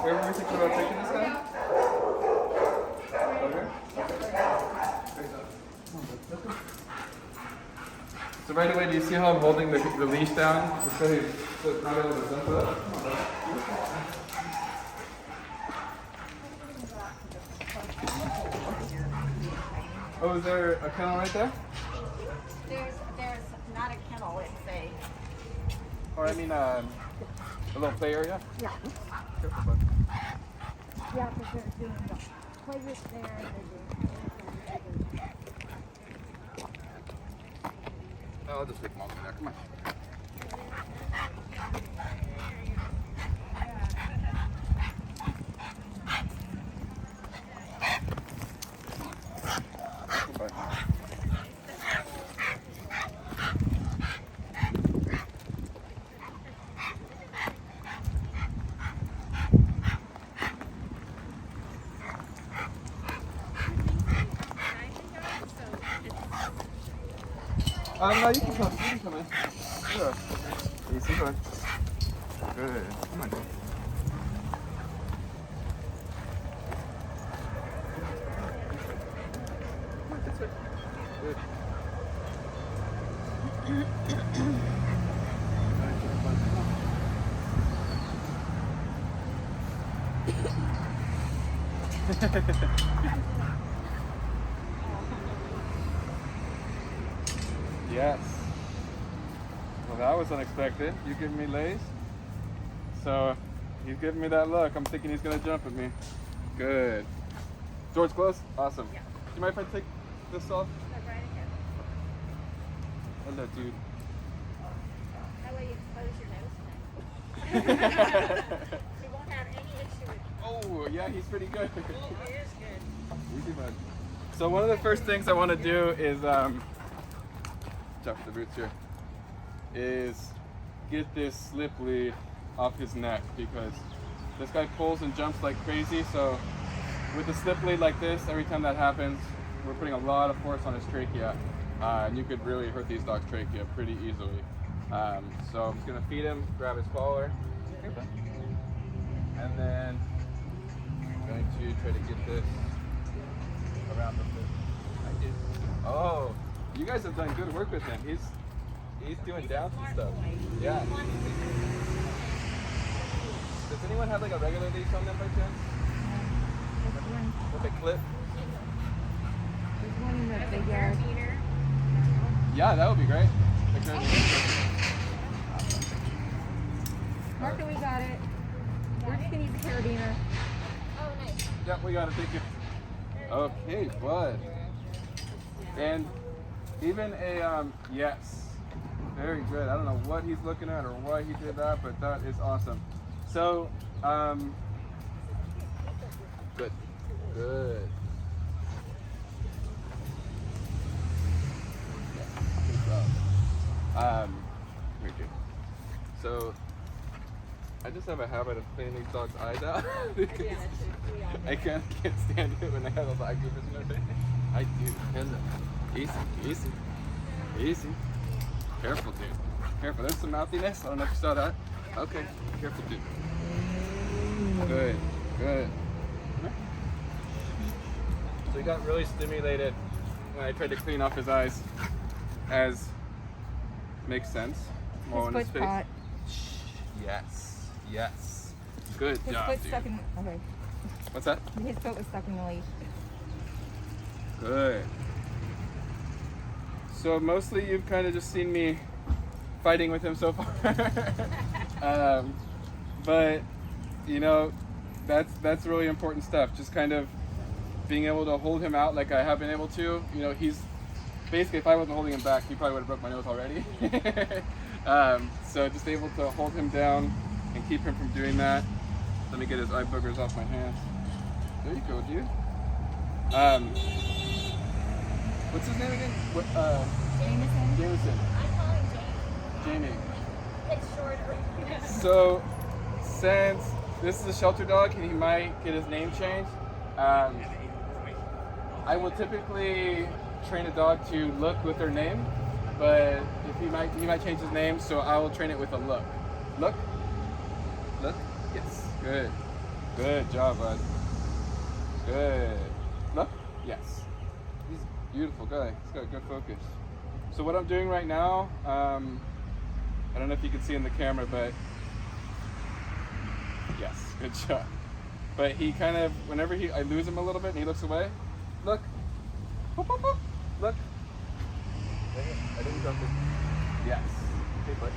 Where were we thinking about taking this guy? Over? Okay. So right away, do you see how I'm holding the leash down? Just so he's not able to jump up? Oh, is there a kennel right there? There's not a kennel, it's a... Or I mean, a little play area? Yeah. Yeah, because they're doing the play with there, and they're doing... Oh, I'll just leave him over there. Come on. No, you can come. You can come in. Sure. Easy, go ahead. Good. Come on. This way. Good. Yes. Well, that was unexpected. You giving me lays? So, he's giving me that look. I'm thinking he's going to jump at me. Good. Door's closed? Awesome. Yeah. Do you mind if I take this off? No, right ahead. Hello, dude. That way you expose your nose thing. You won't have any issue with... Oh, yeah, he's pretty good. He is good. Easy, bud. So one of the first things I want to do is, jump the roots here, is get this slip lead off his neck, because this guy pulls and jumps like crazy. So with a slip lead like this, every time that happens, we're putting a lot of force on his trachea, and you could really hurt these dogs' trachea pretty easily. So I'm just gonna feed him, grab his collar, and then I'm going to try to get this around the foot. I did. Oh, you guys have done good work with him. He's doing downs and stuff. Yeah. Does anyone have like a regular leash on them by chance? With a clip? There's one in the big yard. Yeah, that would be great. Martha, we got it. We're just gonna use a carabiner. Oh, nice. Yep, we got it. Thank you. Okay, bud. And even a, yes. Very good. I don't know what he's looking at or why he did that, but that is awesome. So, good. Good. Very good. So, I just have a habit of cleaning these dogs' eyes out. I can't stand it when they have all the eye goopers in their face. I do. Hello. Easy, easy, easy. Careful, dude. Careful. There's some mouthiness. I don't know if you saw that. Okay. Careful, dude. Good. Good. So he got really stimulated when I tried to clean off his eyes, as makes sense. More in his face. Caught. Yes. Yes. Good His job, foot's dude. stuck in. Okay. What's that? His foot was stuck in the leash. Good. So mostly you've kind of just seen me fighting with him so far. But you know, that's really important stuff. Just kind of being able to hold him out like I have been able to. You know, he's basically, if I wasn't holding him back, he probably would have broke my nose already. So just able to hold him down and keep him from doing that. Let me get his eye boogers off my hands. There you go, dude. What's his name again? Jamison. Jamison. I call him Jamie. Jamie. It's shorter. So, since this is a shelter dog and he might get his name changed, I will typically train a dog to look with their name, but if he might change his name, so I will train it with a look. Look. Look. Yes. Good. Good job, bud. Good. Look. Yes. He's a beautiful guy. He's got good focus. So what I'm doing right now, I don't know if you can see in the camera, but yes, good job. But he kind of, whenever I lose him a little bit and he looks away, look. Boop, boop, boop. Look. I didn't jump it. Yes. Okay, bud.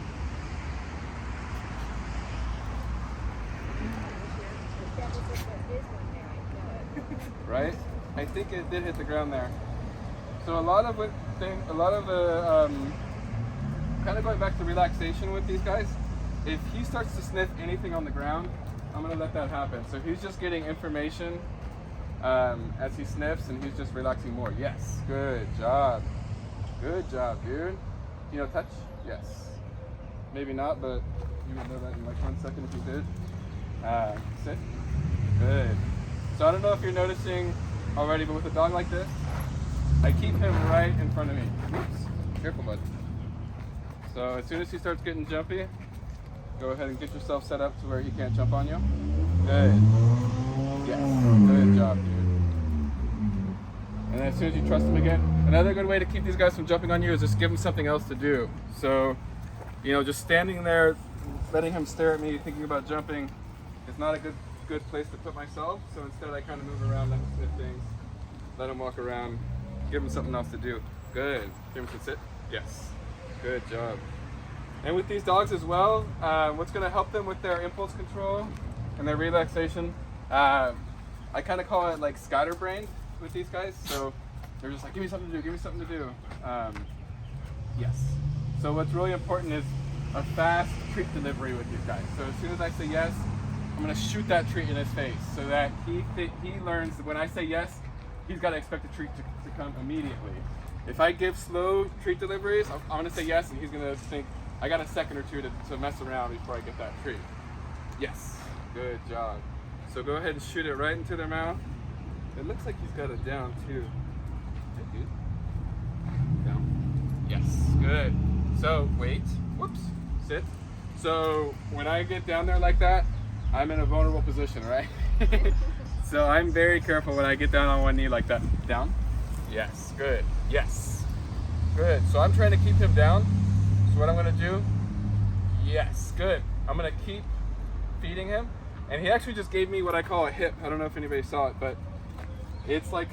Right? I think it did hit the ground there. So a lot of kind of going back to relaxation with these guys, if he starts to sniff anything on the ground, I'm gonna let that happen. So he's just getting information as he sniffs, and he's just relaxing more. Yes, good job. Good job, dude. You know, touch? Yes. Maybe not, but you would know that in like 1 second if you did. Sit. Good. So I don't know if you're noticing already, but with a dog like this, I keep him right in front of me. Oops. Careful, bud. So as soon as he starts getting jumpy, go ahead and get yourself set up to where he can't jump on you. Good. Yes. Good job, dude. And then as soon as you trust him again, another good way to keep these guys from jumping on you is just give them something else to do. So, you know, just standing there, letting him stare at me, thinking about jumping, is not a good place to put myself. So instead I kind of move around, let him sniff things, let him walk around, give him something else to do. Good. Jamison, sit. Yes. Good job. And with these dogs as well, what's going to help them with their impulse control and their relaxation, I kind of call it like scatterbrained with these guys. So they're just like, give me something to do, give me something to do. Yes. So what's really important is a fast treat delivery with these guys. So as soon as I say yes, I'm going to shoot that treat in his face so that he learns that when I say yes, he's got to expect the treat to come immediately. If I give slow treat deliveries, I'm going to say yes, and he's going to think, I got a second or two to mess around before I get that treat. Yes, good job. So go ahead and shoot it right into their mouth. It looks like he's got it down too. Hey, dude. Down. Yes, good. So wait, whoops, sit. So when I get down there like that, I'm in a vulnerable position, right? So I'm very careful when I get down on one knee like that. Down. Yes, good. Yes, good. So I'm trying to keep him down. So what I'm gonna do, yes, good. I'm gonna keep feeding him. And he actually just gave me what I call a hip. I don't know if anybody saw it, but it's like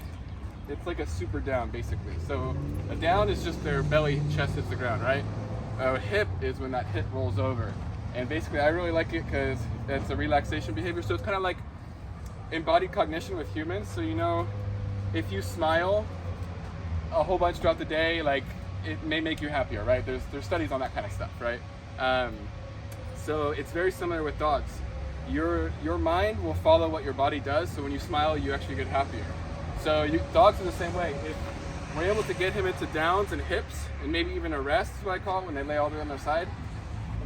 a super down basically. So a down is just their belly, chest hits the ground, right? A hip is when that hip rolls over. And basically I really like it because it's a relaxation behavior. So it's kind of like embodied cognition with humans. So you know, if you smile a whole bunch throughout the day, like it may make you happier, right? There's studies on that kind of stuff, right? So it's very similar with dogs. Your mind will follow what your body does. So when you smile, you actually get happier. So dogs are the same way. If we're able to get him into downs and hips, and maybe even a rest, is what I call it, when they lay all the way on their side.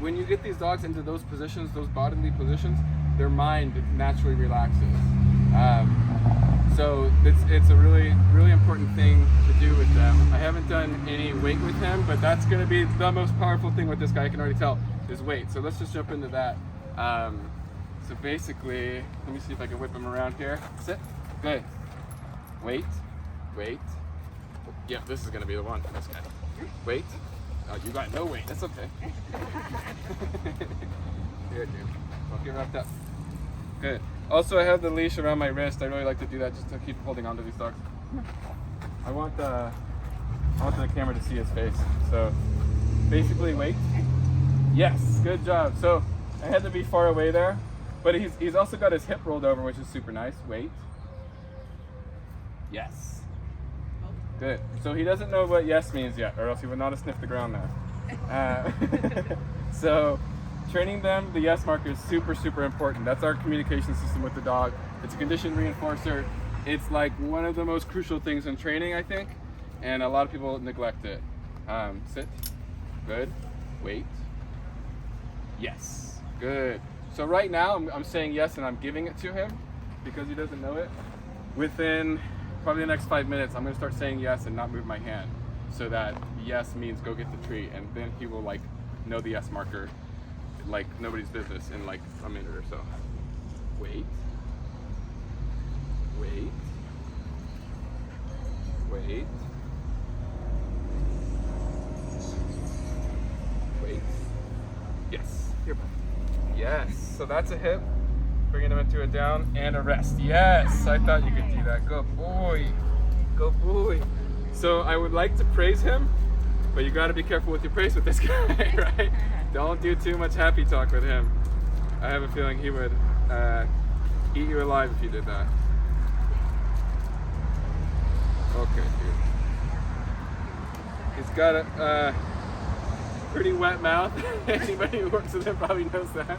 When you get these dogs into those positions, those bodily positions, their mind naturally relaxes. So it's a really, really important thing to do with them. I haven't done any weight with him, but that's going to be the most powerful thing with this guy, I can already tell, is weight. So let's just jump into that. So basically, let me see if I can whip him around here. Sit. Good. Wait. Wait. Yeah, this is going to be the one for this guy. Wait. Oh, you got no weight. That's okay. Here, dude. Don't get wrapped up. Good. Also, I have the leash around my wrist. I really like to do that just to keep holding on to these dogs. I want the camera to see his face. So, basically, wait. Yes, good job. So, I had to be far away there, but he's also got his hip rolled over, which is super nice. Wait. Yes. Good. So he doesn't know what yes means yet, or else he would not have sniffed the ground there. So training them, the yes marker is super, super important. That's our communication system with the dog. It's a condition reinforcer. It's like one of the most crucial things in training, I think, and a lot of people neglect it. Sit. Good. Wait. Yes. Good. So right now I'm saying yes and I'm giving it to him because he doesn't know it. Within probably the next 5 minutes, I'm going to start saying yes and not move my hand, so that yes means go get the treat, and then he will like know the yes marker like nobody's business in like a minute or so. Wait. Wait. Wait. Wait. Yes. Here, bud. Yes. So that's a hip. Bringing him into a down and a rest. Yes, I thought you could do that. Good boy. Good boy. So I would like to praise him, but you got to be careful with your praise with this guy, right? Don't do too much happy talk with him. I have a feeling he would eat you alive if you did that. Okay, dude. He's got a pretty wet mouth. Anybody who works with him probably knows that.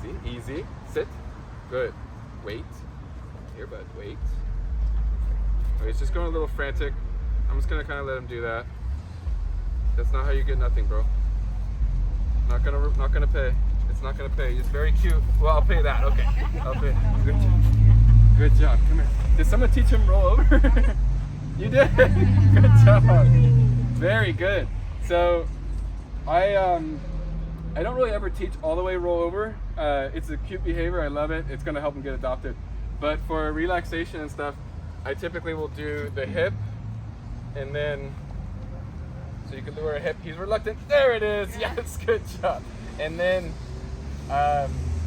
Easy, easy. Sit. Good. Wait. Here, bud. Wait. Okay, he's just going a little frantic. I'm just gonna kind of let him do that. That's not how you get nothing, bro. Not gonna pay. It's not gonna pay. It's very cute. Well, I'll pay that. Okay. I'll pay. Good job. Good job. Come here. Did someone teach him roll over? You did. Good job. Very good. So, I don't really ever teach all the way roll over. It's a cute behavior. I love it. It's going to help him get adopted. But for relaxation and stuff, I typically will do the hip, and then, so you can lure a hip. He's reluctant. There it is. Yes, good job. And then,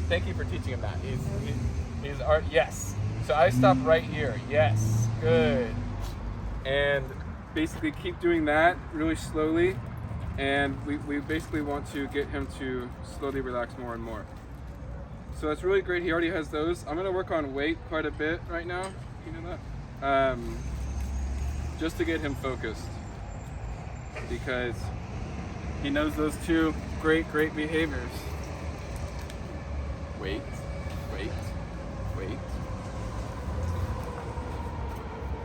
thank you for teaching him that. He's art. Yes. So I stop right here. Yes. Good. And basically keep doing that really slowly. And we basically want to get him to slowly relax more and more. So that's really great. He already has those. I'm gonna work on weight quite a bit right now. You know that? Just to get him focused, because he knows those two great behaviors. Wait, wait, wait.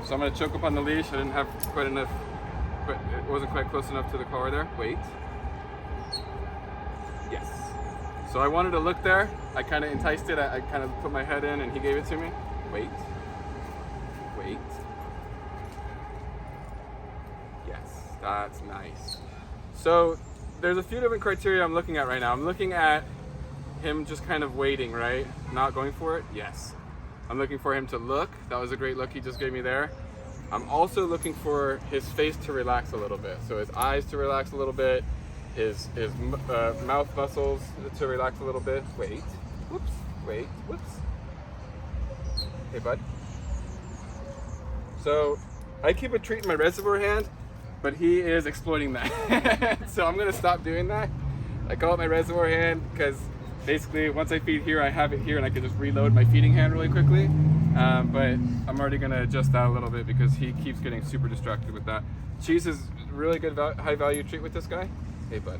So I'm gonna choke up on the leash. I didn't have quite enough, but it wasn't quite close enough to the collar there. Wait. Yes. So I wanted to look there. I kind of enticed it. I kind of put my head in and he gave it to me. Wait. Wait. Yes, that's nice. So there's a few different criteria I'm looking at right now. I'm looking at him just kind of waiting, right? Not going for it. Yes. I'm looking for him to look. That was a great look he just gave me there. I'm also looking for his face to relax a little bit. So his eyes to relax a little bit, his mouth muscles to relax a little bit. Wait. Whoops. Wait. Whoops. Hey, bud. So I keep a treat in my reservoir hand, but he is exploiting that. So I'm going to stop doing that. I call it my reservoir hand because basically once I feed here, I have it here and I can just reload my feeding hand really quickly. But I'm already going to adjust that a little bit because he keeps getting super distracted with that. Cheese is a really good high value treat with this guy. Hey, bud.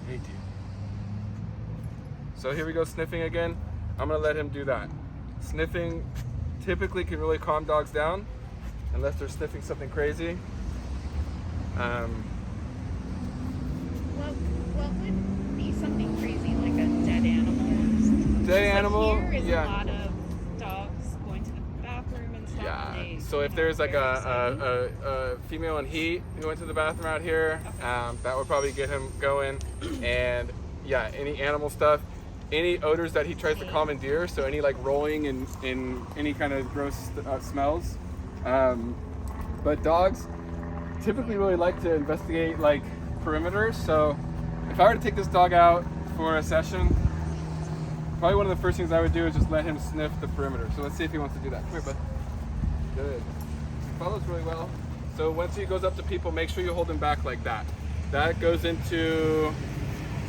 Hey, dude. So here we go, sniffing again. I'm going to let him do that. Sniffing typically can really calm dogs down unless they're sniffing something crazy. What would be something crazy, like a dead animal? Dead animal? Here is Yeah. a lot of dogs So if there's like a female in heat who went to the bathroom out here, that would probably get him going. And yeah, any animal stuff, any odors that he tries to commandeer, so any like rolling and in any kind of gross smells. But dogs typically really like to investigate like perimeters. So if I were to take this dog out for a session, probably one of the first things I would do is just let him sniff the perimeter. So let's see if he wants to do that. Come here, bud. Good. Follows really well. So once he goes up to people, make sure you hold him back like that. That goes into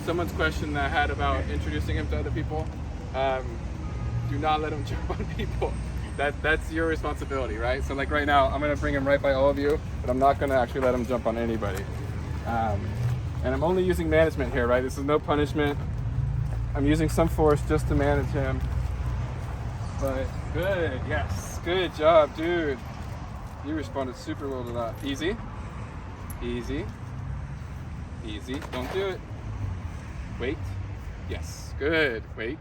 someone's question that I had about introducing him to other people. Do not let him jump on people. That's your responsibility, right? So like right now, I'm gonna bring him right by all of you, but I'm not gonna actually let him jump on anybody. And I'm only using management here, right? This is no punishment. I'm using some force just to manage him. But good, yes, good job, dude. You responded super well to that. Easy, easy, easy. Don't do it. Wait, yes, good. Wait,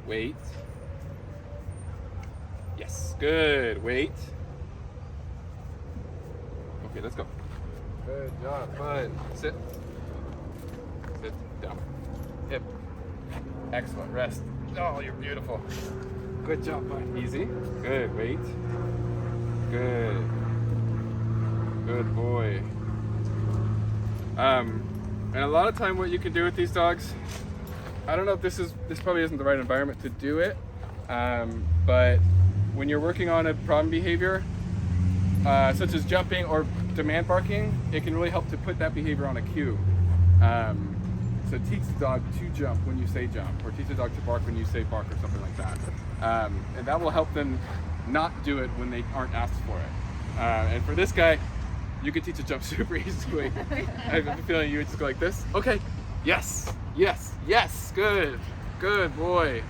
wait. Yes, good. Wait. Okay, let's go. Good job, bud. Sit. Sit down. Hip. Excellent. Rest. Oh, you're beautiful. Good job, bud. Easy. Good. Wait. Good. Good boy. And a lot of time what you can do with these dogs, I don't know if this probably isn't the right environment to do it, but when you're working on a problem behavior, such as jumping or demand barking, it can really help to put that behavior on a cue. So teach the dog to jump when you say jump, or teach the dog to bark when you say bark, or something like that. And that will help them not do it when they aren't asked for it. And for this guy, you can teach a jump super easily. I have a feeling you would just go like this. Okay, yes, yes, yes, good, good boy.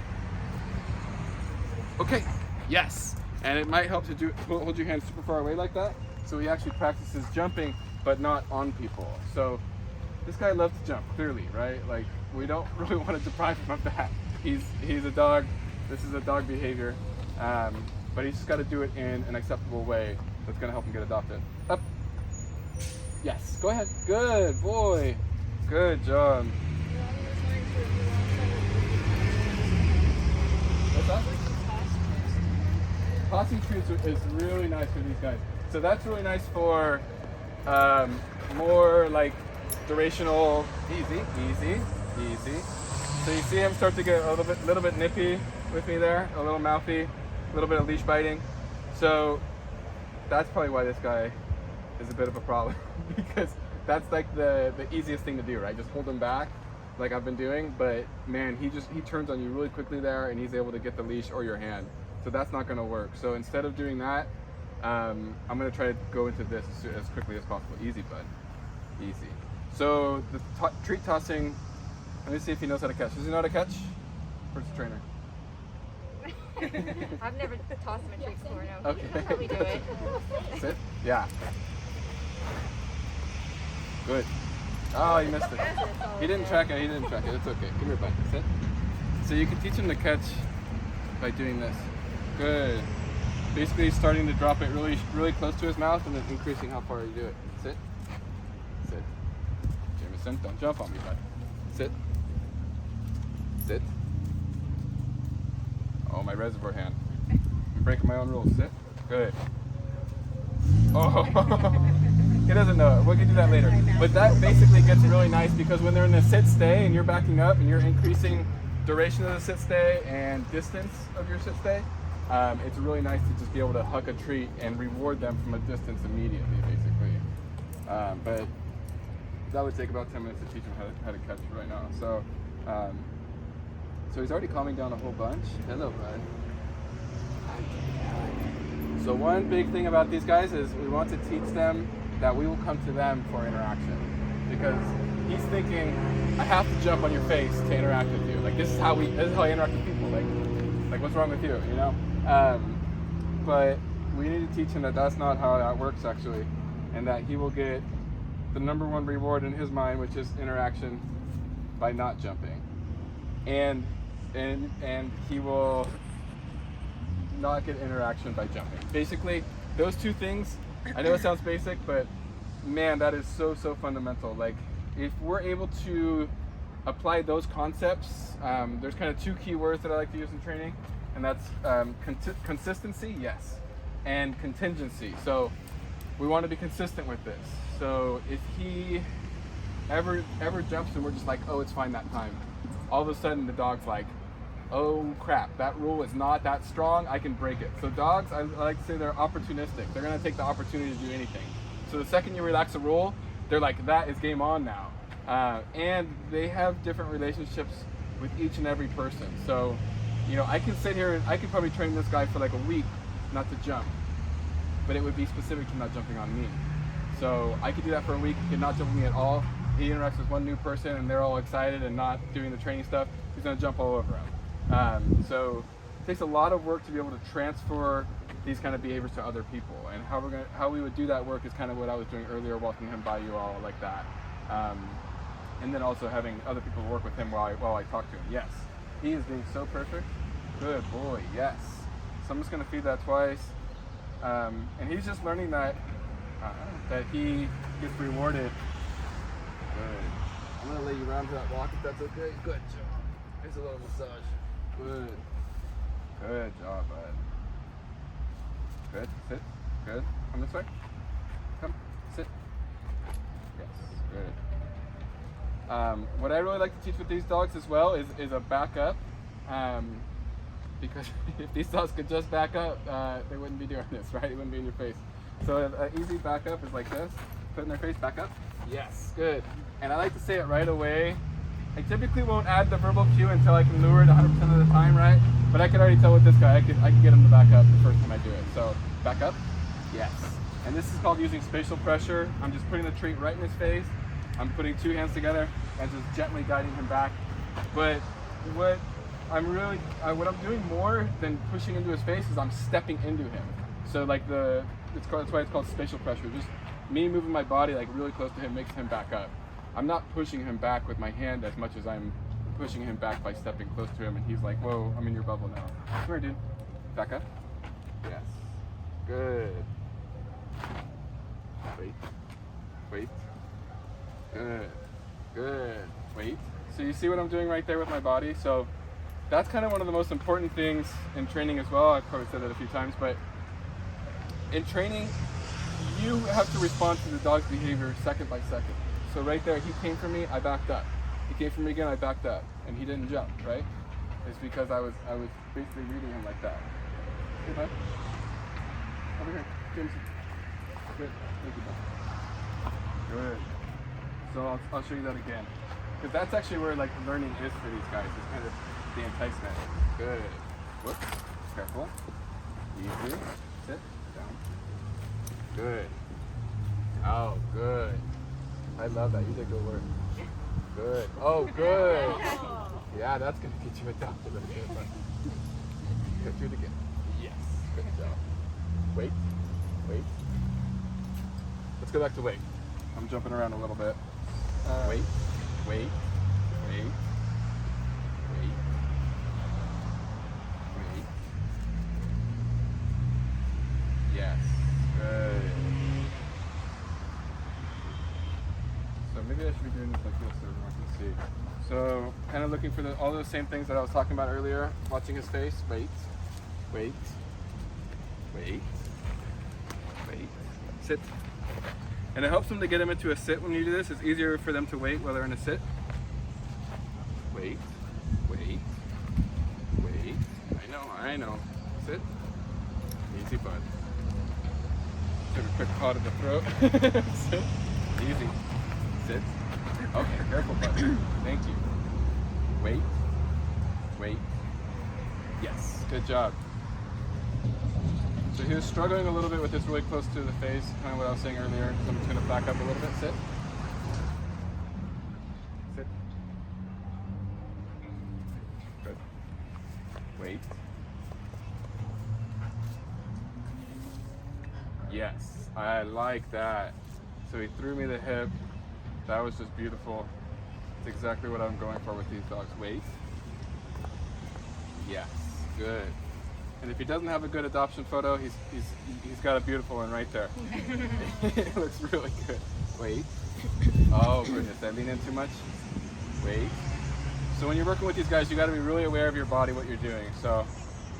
Okay, yes. And it might help to hold your hands super far away like that, so he actually practices jumping, but not on people. So this guy loves to jump, clearly, right? Like, we don't really want to deprive him of that. He's a dog. This is a dog behavior, but he's just got to do it in an acceptable way that's going to help him get adopted. Up. Yes, go ahead. Good boy. Good job. What's that? Tossing treats is really nice for these guys. So that's really nice for more like durational, easy, easy, easy. So you see him start to get a little bit nippy with me there, a little mouthy, a little bit of leash biting. So that's probably why this guy is a bit of a problem, because that's like the easiest thing to do, right? Just hold him back like I've been doing, but man, he turns on you really quickly there, and he's able to get the leash or your hand. So that's not going to work. So instead of doing that, I'm going to try to go into this as quickly as possible. Easy, bud. Easy. So the treat tossing, let me see if he knows how to catch. Does he know how to catch? Where's the trainer? I've never tossed him a treat before, no. Okay. He can probably do it. Sit. Yeah. Good. Oh, he missed it. He didn't track it. It's okay. Come here, bud. Sit. So you can teach him to catch by doing this. Good. Basically starting to drop it really, really close to his mouth and then increasing how far you do it. Sit. Sit. Jamison, don't jump on me, bud. Sit. Sit. Oh, my reservoir hand. I'm breaking my own rules. Sit. Good. Oh, he doesn't know it. We can do that later. But that basically gets really nice, because when they're in a sit stay and you're backing up and you're increasing duration of the sit stay and distance of your sit stay, it's really nice to just be able to huck a treat and reward them from a distance immediately, basically. But that would take about 10 minutes to teach him how to catch right now. So, so he's already calming down a whole bunch. Hello, bud. So one big thing about these guys is we want to teach them that we will come to them for interaction, because he's thinking, I have to jump on your face to interact with you. Like, this is how I interact with people. Like what's wrong with you? You know. But we need to teach him that that's not how that works, actually, and that he will get the number one reward in his mind, which is interaction, by not jumping, and he will not get interaction by jumping. Basically, those two things, I know it sounds basic, but man, that is so fundamental. Like, if we're able to apply those concepts, there's kind of two key words that I like to use in training, and that's consistency, yes, and contingency. So we want to be consistent with this. So if he ever jumps and we're just like, oh, it's fine that time, all of a sudden the dog's like, oh crap, that rule is not that strong, I can break it. So dogs, I like to say they're opportunistic. They're gonna take the opportunity to do anything. So the second you relax a rule, they're like, that is game on now. And they have different relationships with each and every person. So, you know, I can sit here and I could probably train this guy for like a week not to jump, but it would be specific to not jumping on me. So I could do that for a week, he could not jump on me at all. He interacts with one new person and they're all excited and not doing the training stuff, he's gonna jump all over him. So it takes a lot of work to be able to transfer these kind of behaviors to other people, and how we would do that work is kind of what I was doing earlier, walking him by you all like that, and then also having other people work with him while I talk to him. Yes, he is being so perfect. Good boy. Yes. So I'm just gonna feed that twice, and he's just learning that he gets rewarded. Good. I'm gonna lay you around to that walk if that's okay. Good job. Here's a little massage. Good. Good job, bud. Good. Sit. Good. Come this way. Come. Sit. Yes. Good. What I really like to teach with these dogs as well is a back up. Because if these dogs could just back up, they wouldn't be doing this, right? It wouldn't be in your face. So an easy back up is like this. Put in their face, back up. Yes. Good. And I like to say it right away. I typically won't add the verbal cue until I can lure it 100% of the time, right? But I can already tell with this guy, I can get him to back up the first time I do it. So, back up, yes. And this is called using spatial pressure. I'm just putting the treat right in his face. I'm putting two hands together and just gently guiding him back. But what I'm doing more than pushing into his face is I'm stepping into him. So like that's why it's called spatial pressure. Just me moving my body like really close to him makes him back up. I'm not pushing him back with my hand as much as I'm pushing him back by stepping close to him, and he's like, whoa, I'm in your bubble now. Come here, dude. Back up. Yes. Good. Wait. Wait. Good. Good. Wait. So you see what I'm doing right there with my body? So that's kind of one of the most important things in training as well. I've probably said that a few times, but in training, you have to respond to the dog's behavior second by second. So right there, he came for me, I backed up. He came for me again, I backed up, and he didn't jump, right? It's because I was basically reading him like that. Hey, bud. Over here, Jamison. Good. Thank you, bud. Good. So I'll show you that again, because that's actually where like learning is for these guys. It's kind of the enticement. Good. Whoops. Careful. Easy. Sit down. Good. Oh, good. I love that. You did good work. Good. Oh, good. Yeah, that's going to get you adopted. Good. Do it again. Yes. Good job. Wait. Wait. Let's go back to wait. I'm jumping around a little bit. Wait. Wait. Wait. Wait. Wait. Yes. Good. So maybe I should be doing this like this so everyone can see. So kind of looking for all those same things that I was talking about earlier. Watching his face. Wait. Wait. Wait. Wait. Sit. And it helps them to get them into a sit when you do this. It's easier for them to wait while they're in a sit. Wait. Wait. Wait. I know. Sit. Easy, bud. Took a quick paw to the throat. Sit. Easy. Sit. Okay, careful, bud. Thank you. Wait. Wait. Yes. Good job. So he was struggling a little bit with this really close to the face, kind of what I was saying earlier. So I'm just going to back up a little bit. Sit. Sit. Good. Wait. Yes, I like that. So he threw me the hip. That was just beautiful. It's exactly what I'm going for with these dogs. Wait. Yes. Good. And if he doesn't have a good adoption photo, he's got a beautiful one right there. It looks really good. Wait. Oh goodness, did I lean in too much? Wait. So when you're working with these guys, you got to be really aware of your body, what you're doing. So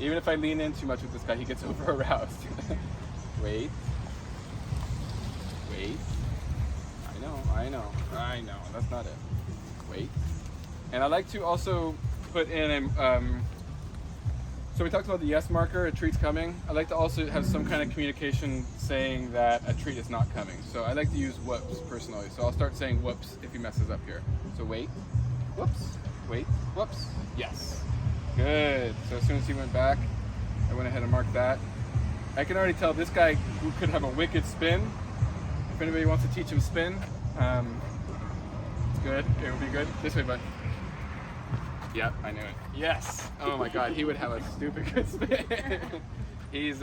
even if I lean in too much with this guy, he gets over aroused. Wait. Wait. I know. That's not it. Wait. And I like to also put in a, so we talked about the yes marker, a treat's coming. I like to also have some kind of communication saying that a treat is not coming. So I like to use whoops personally. So I'll start saying whoops if he messes up here. So wait, whoops, wait, whoops, yes. Good. So as soon as he went back, I went ahead and marked that. I can already tell this guy could have a wicked spin. If anybody wants to teach him spin, it's good. It would be good. This way, bud. Yep, I knew it. Yes. Oh my God, he would have a stupid good spin. He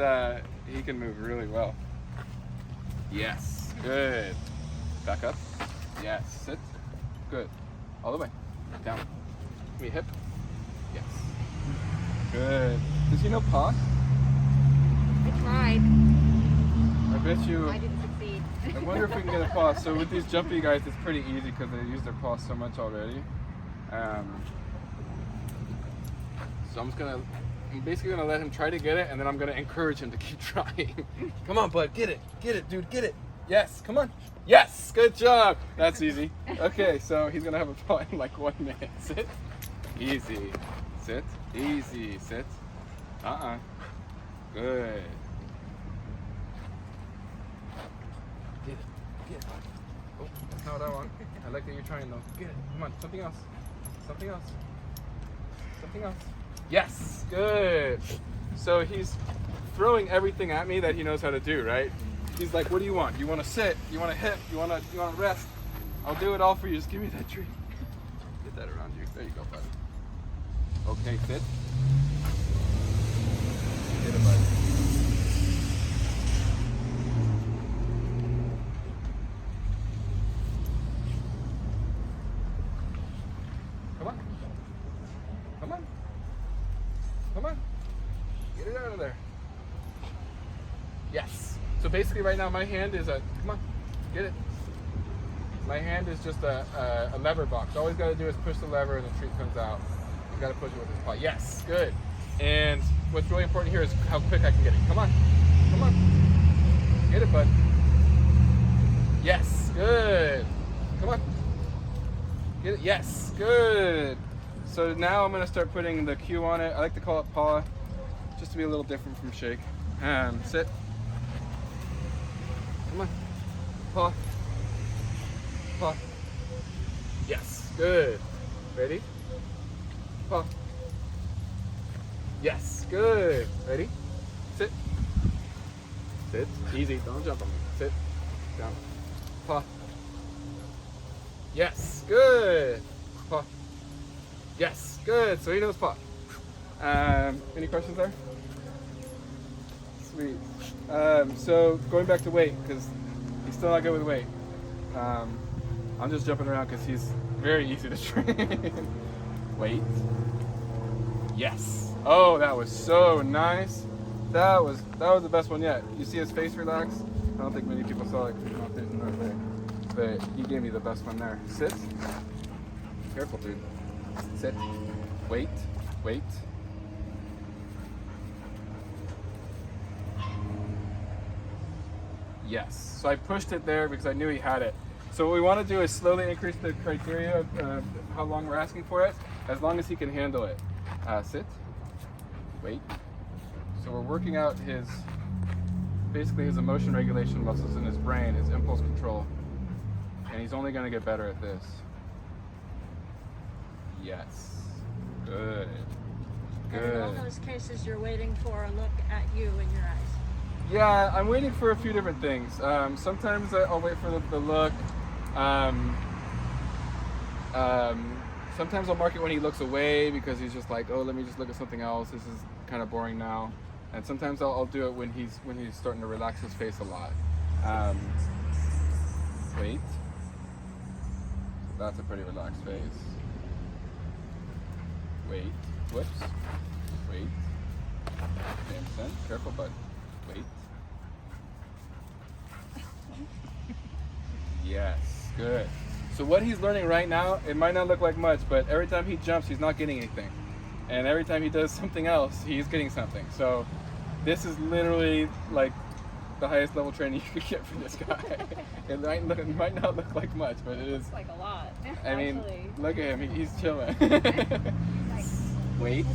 can move really well. Yes. Good. Back up. Yes. Sit. Good. All the way. Down. Give me a hip. Yes. Good. Does he know paw? I tried. I bet you. I didn't succeed. I wonder if we can get a paw. So with these jumpy guys, it's pretty easy because they use their paws so much already. So I'm basically gonna let him try to get it, and then I'm gonna encourage him to keep trying. Come on, bud, get it, dude, get it. Yes, come on. Yes, good job. That's easy. Okay, so he's gonna have a paw in like 1 minute. Sit. Easy. Sit. Easy. Sit. Good. Get it. Oh, that's not what I want. I like that you're trying though. Get it. Come on. Something else. Yes. Good. So he's throwing everything at me that he knows how to do, right? He's like, what do you want? You want to sit? You want to hip? You want to rest? I'll do it all for you. Just give me that treat. Get that around you. There you go, bud. Okay, sit. Get it, bud. Come on. Get it out of there. Yes. So basically right now my hand is come on, get it. My hand is just a lever box. All he's got to do is push the lever and the treat comes out. You got to push it with his paw. Yes, good. And what's really important here is how quick I can get it. Come on. Get it, bud. Yes, good. Come on. Get it. Yes, good. So now I'm going to start putting the cue on it. I like to call it paw, just to be a little different from shake. Sit. Come on. Paw. Yes, good. Ready? Paw. Yes, good. Ready? Sit. Sit. Easy, don't jump on me. Sit. Down. Paw. Yes, good. Paw. Yes, good. So he knows paw. Any questions there? Sweet. So going back to weight, because he's still not good with weight. I'm just jumping around because he's very easy to train. Wait. Yes. Oh, that was so nice. That was the best one yet. You see his face relax? I don't think many people saw it because he's not facing that way. But he gave me the best one there. Sit. Careful, dude. Sit. Wait. Yes. So I pushed it there because I knew he had it. So what we want to do is slowly increase the criteria of how long we're asking for it, as long as he can handle it. Sit. Wait. So we're working out basically his emotion regulation muscles in his brain, his impulse control. And he's only going to get better at this. Yes. Good. And in all those cases, you're waiting for a look at you in your eyes. Yeah, I'm waiting for a few different things. Sometimes I'll wait for the look. Sometimes I'll mark it when he looks away because he's just like, oh, let me just look at something else. This is kind of boring now. And sometimes I'll do it when he's starting to relax his face a lot. Wait. That's a pretty relaxed face. Wait. Whoops. Wait. Jamison, careful, bud. Wait. Yes, good. So what he's learning right now, it might not look like much, but every time he jumps, he's not getting anything. And every time he does something else, he's getting something. So this is literally like the highest level training you could get for this guy. It might not look like much, but it is. It's like a lot. I mean, Actually. look at him, he's chilling. Wait.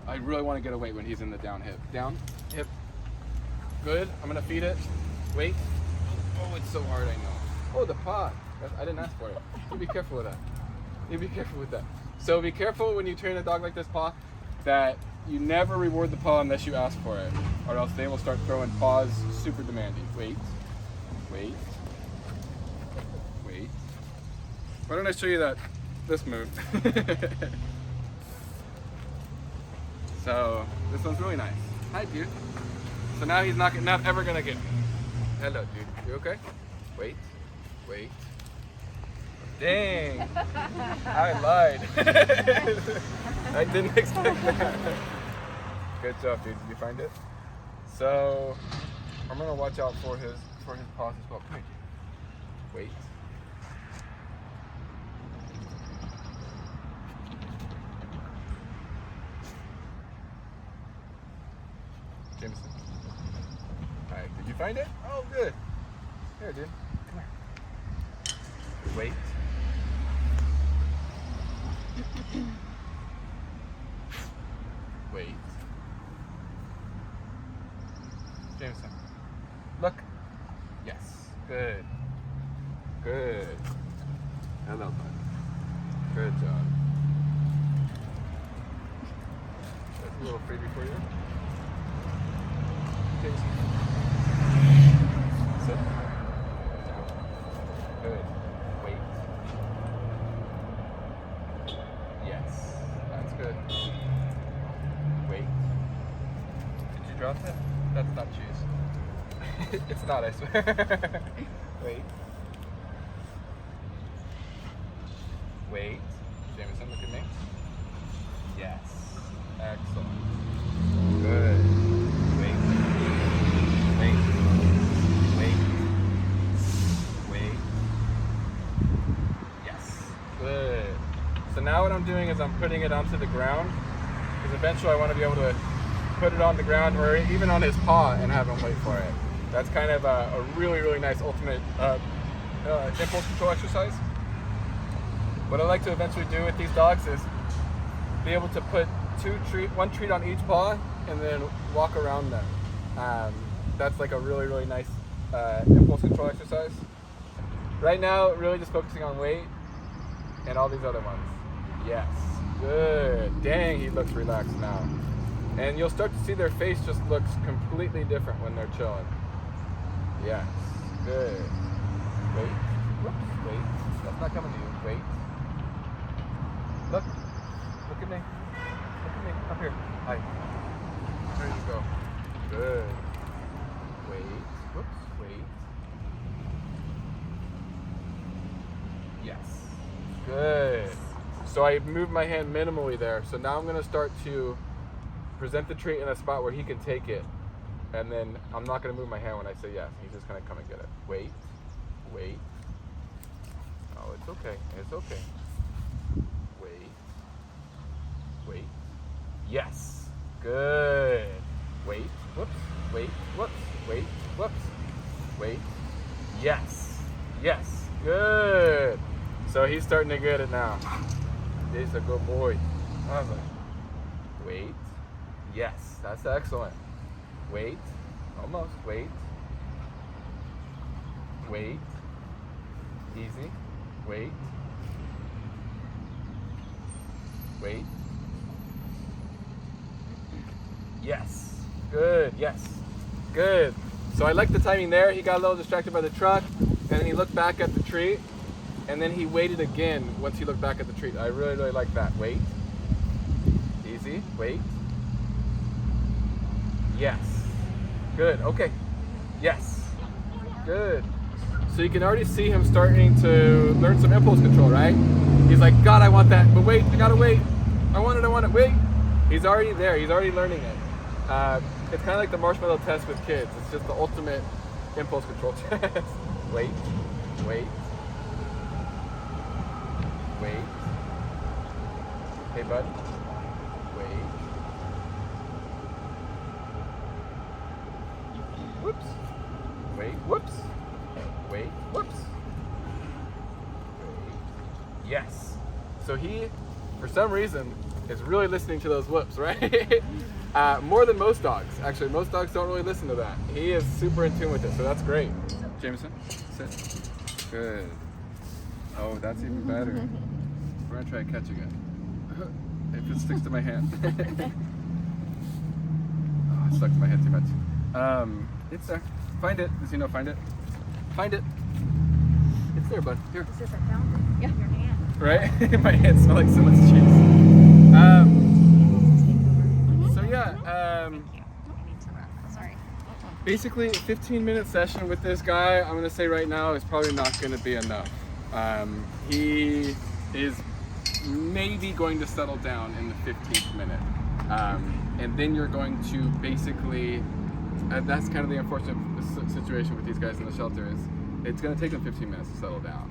I really want to get a weight when he's in the down hip. Down, hip. Good, I'm gonna feed it. Wait. Oh, it's so hard, I know. Oh, the paw. I didn't ask for it. You be careful with that. You be careful with that. So be careful when you train a dog like this, paw, that you never reward the paw unless you ask for it, or else they will start throwing paws super demanding. Wait, wait, wait. Why don't I show you this move? So this one's really nice. Hi, dude. So now he's not ever gonna get me. Hello, dude. You okay? Wait, wait. Dang, I lied. I didn't expect that. Good job, dude. Did you find it? So I'm gonna watch out for his paws as well. Come here. Wait. Jamison. All right. Did you find it? Oh, good. Here, dude. Come here. Wait. Wait. Jamison. Look. Yes. Good. Good. Hello, bud. Good job. That's a little freebie for you. Jamison. Sit. Good. Wait. Yes. That's good. Wait. Did you drop it? That's not cheese. It's not, I swear. Wait. Wait. Jamison, look at me. Yes. Excellent. Good. Wait. Wait. Wait. Wait. Yes. Good. So now what I'm doing is I'm putting it onto the ground, because eventually I want to be able to put it on the ground or even on his paw and have him wait for it. That's kind of a really, really nice ultimate impulse control exercise. What I like to eventually do with these dogs is be able to put one treat on each paw and then walk around them. That's like a really, really nice impulse control exercise. Right now, really just focusing on weight and all these other ones. Yes, good. Dang, he looks relaxed now. And you'll start to see their face just looks completely different when they're chilling. Yes, good. Wait, whoops, wait. That's not coming to you. Wait. Look at me. Look at me. Up here. Hi. There you go. Good. Wait. Whoops. Wait. Yes. Good. So I moved my hand minimally there. So now I'm going to start to present the treat in a spot where he can take it. And then I'm not going to move my hand when I say yes. He's just going to come and get it. Wait. Wait. Oh, it's okay. It's okay. Wait. Wait. Yes. Good. Wait. Whoops. Wait. Whoops. Wait. Whoops. Wait. Yes. Yes. Good. So he's starting to get it now. He's a good boy. Wait. Yes. That's excellent. Wait. Almost. Wait. Wait. Easy. Wait. Wait. Yes. Good. Yes. Good. So I like the timing there. He got a little distracted by the truck, and then he looked back at the treat, and then he waited again once he looked back at the treat. I really, really like that. Wait. Easy. Wait. Yes. Good. Okay. Yes. Good. So you can already see him starting to learn some impulse control, right? He's like, God, I want that, but wait, I gotta wait. I want it, wait. He's already there. He's already learning it. It's kind of like the marshmallow test with kids. It's just the ultimate impulse control test. Wait. Hey, bud. Wait. Whoops. Wait. Whoops. Wait. Whoops. Wait. Yes. So he, for some reason, is really listening to those whoops, right? More than most dogs. Actually, most dogs don't really listen to that. He is super in tune with it, so that's great. Jamison, sit. Good. Oh, that's even better. We're gonna try catching it. If it sticks to my hand. Oh, it stuck to my hand too much. It's there. Find it. Does he know find it? Find it. It's there, bud. Here. This is a fountain in your hand. Right? My hands smell like so much cheese. So yeah, Sorry. basically a 15-minute session with this guy, I'm gonna say right now, is probably not gonna be enough. He is maybe going to settle down in the 15th minute. And then you're going to basically, that's kind of the unfortunate situation with these guys in the shelter is, it's going to take them 15 minutes to settle down.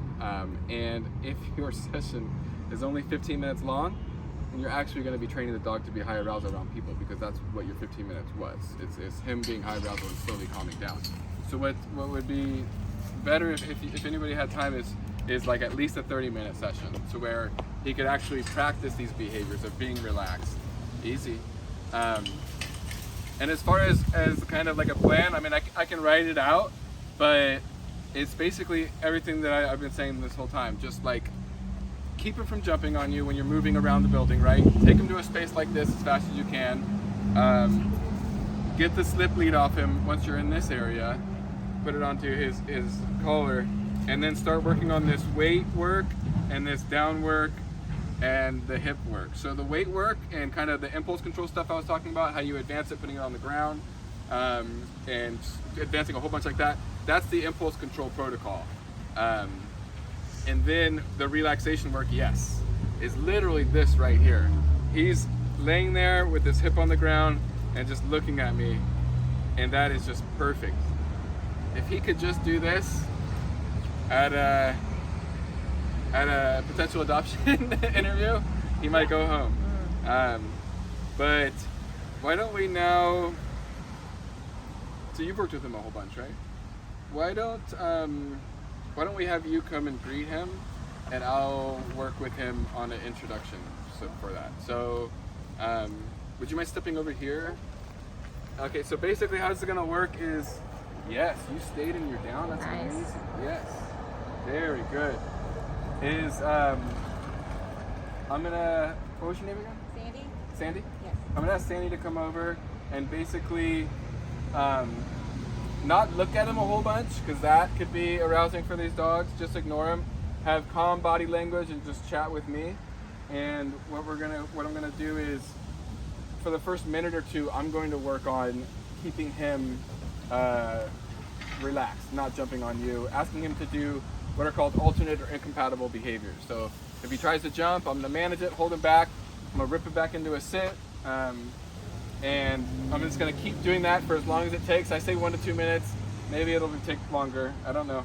And if your session is only 15 minutes long, then you're actually going to be training the dog to be high arousal around people, because that's what your 15 minutes was. It's him being high arousal and slowly calming down. So what would be better if anybody had time is like at least a 30-minute session, so where he could actually practice these behaviors of being relaxed, easy. And as far as kind of like a plan, I mean, I can write it out, but it's basically everything that I've been saying this whole time. Just like keep him from jumping on you when you're moving around the building, right? Take him to a space like this as fast as you can. Get the slip lead off him once you're in this area. Put it onto his collar, and then start working on this weight work and this down work and the hip work. So the weight work and kind of the impulse control stuff I was talking about, how you advance it, putting it on the ground, and advancing a whole bunch like that, that's the impulse control protocol. And then the relaxation work, yes, is literally this right here. He's laying there with his hip on the ground and just looking at me, and that is just perfect. If he could just do this at a potential adoption interview, he might go home. But why don't we now, so you've worked with him a whole bunch, right? Why don't we have you come and greet him, and I'll work with him on an introduction for that. So would you mind stepping over here? Okay, so basically how this is gonna work is, yes, you stayed in your down, that's Nice. amazing. Yes, very good. I'm gonna, what was your name again? Sandy? Sandy? Yes. I'm gonna ask Sandy to come over and basically not look at him a whole bunch, because that could be arousing for these dogs. Just ignore him. Have calm body language and just chat with me. And what I'm gonna do is, for the first minute or two, I'm going to work on keeping him relaxed, not jumping on you, asking him to do what are called alternate or incompatible behaviors. So if he tries to jump, I'm gonna manage it, hold him back, I'm gonna rip it back into a sit, and I'm just gonna keep doing that for as long as it takes. I say 1 to 2 minutes, maybe it'll take longer, I don't know.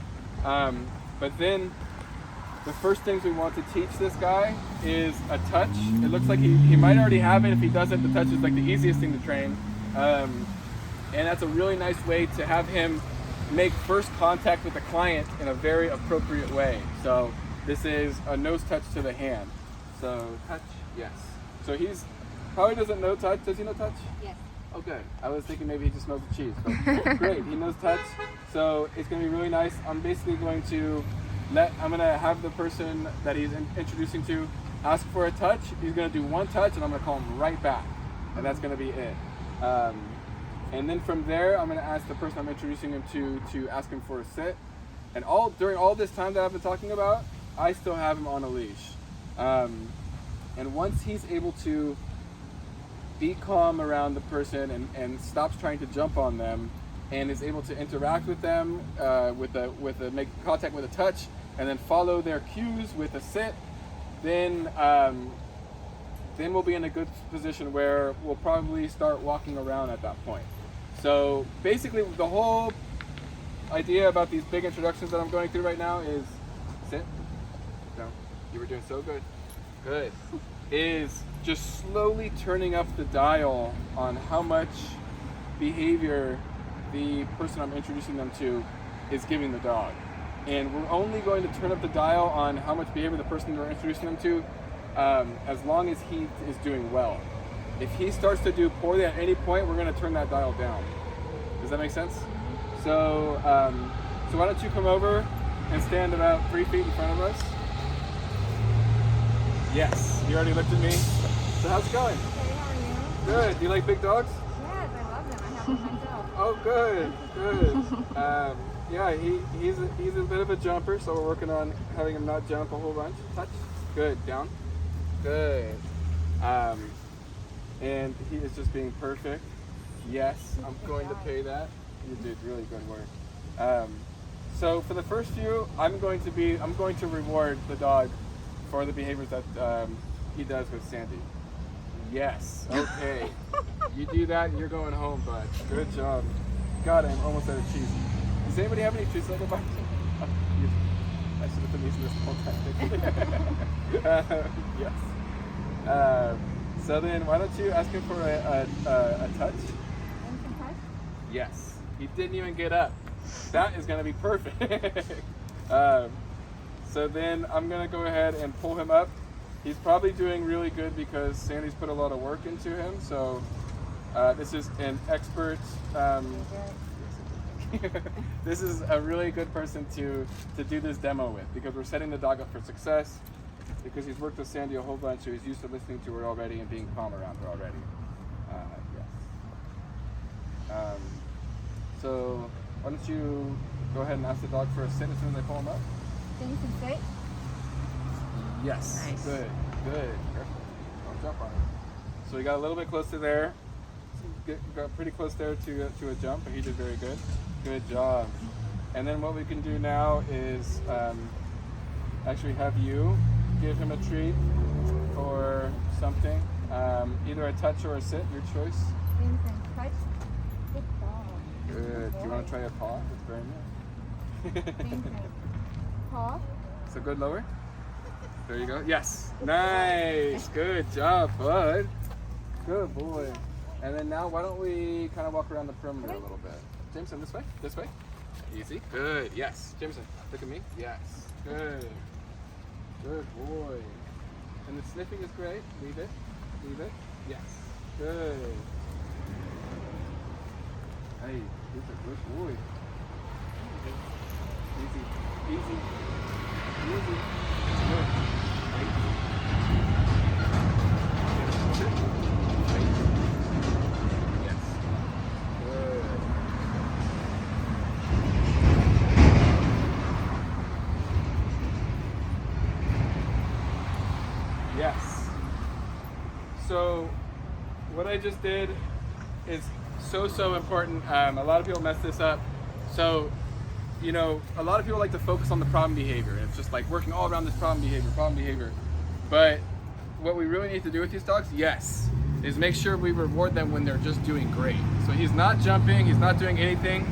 But then the first things we want to teach this guy is a touch. It looks like he might already have it. If he doesn't, the touch is like the easiest thing to train. And that's a really nice way to have him make first contact with the client in a very appropriate way. So this is a nose touch to the hand. So touch, yes. So he's probably doesn't know touch. Does he know touch? Yes. Oh, good. I was thinking maybe he just knows the cheese. But great, he knows touch. So it's going to be really nice. I'm basically going to I'm going to have the person that he's introducing to ask for a touch. He's going to do one touch, and I'm going to call him right back. And that's going to be it. And then from there, I'm going to ask the person I'm introducing him to ask him for a sit. And during all this time that I've been talking about, I still have him on a leash. And once he's able to be calm around the person and stops trying to jump on them, and is able to interact with them make contact with a touch, and then follow their cues with a sit, then then we'll be in a good position where we'll probably start walking around at that point. So basically the whole idea about these big introductions that I'm going through right now is sit down. You were doing so good. Good. Is just slowly turning up the dial on how much behavior the person I'm introducing them to is giving the dog. And we're only going to turn up the dial on how much behavior the person we're introducing them to as long as he is doing well. If he starts to do poorly at any point, we're going to turn that dial down. Does that make sense? So, so why don't you come over and stand about 3 feet in front of us? Yes, you already looked at me. So how's it going? Hey, how are you? Good. Do you like big dogs? Yes, I love them. I have them myself. Oh, good, good. Yeah, he's a bit of a jumper, so we're working on having him not jump a whole bunch. Touch. Good. Down. Good. And he is just being perfect. Yes, I'm going to pay that. You did really good work. So for the first few, I'm going to reward the dog for the behaviors that he does with Sandy. Yes. Okay. You do that, and you're going home, bud. Good job. God, I'm almost out of cheese. Does anybody have any cheese left about? Oh, I should have been using this the whole time. Yes. So then, why don't you ask him for a touch? Yes. He didn't even get up. That is going to be perfect. So then I'm going to go ahead and pull him up. He's probably doing really good because Sandy's put a lot of work into him. So this is an expert. This is a really good person to do this demo with because we're setting the dog up for success because he's worked with Sandy a whole bunch, so he's used to listening to her already and being calm around her already. Yes. So why don't you go ahead and ask the dog for a sit as soon as I pull him up? Jamison, sit. Yes. Nice. Good. Good. Careful. Don't jump on it. So we got a little bit closer there. Got pretty close there to a jump, but he did very good. Good job. And then what we can do now is actually have you give him a treat or something. Either a touch or a sit, your choice. Jamison, touch. Good dog. Good. Do you want to try a paw? It's very nice. Jamison, paw. So good lower. There you go. Yes. Nice. Good job, bud. Good boy. And then now, why don't we kind of walk around the perimeter a little bit? Jameson, this way? This way? Easy. Good. Yes. Jameson, look at me. Yes. Good. Good boy. And the sniffing is great. Leave it. Leave it. Yes. Good. Hey, he's a good boy. Easy. Easy. Easy. Good. Yes. Good. Yes. So what I just did is so important. A lot of people mess this up. So, you know, a lot of people like to focus on the problem behavior. It's just like working all around this problem behavior. But what we really need to do with these dogs, yes, is make sure we reward them when they're just doing great. So he's not jumping, he's not doing anything.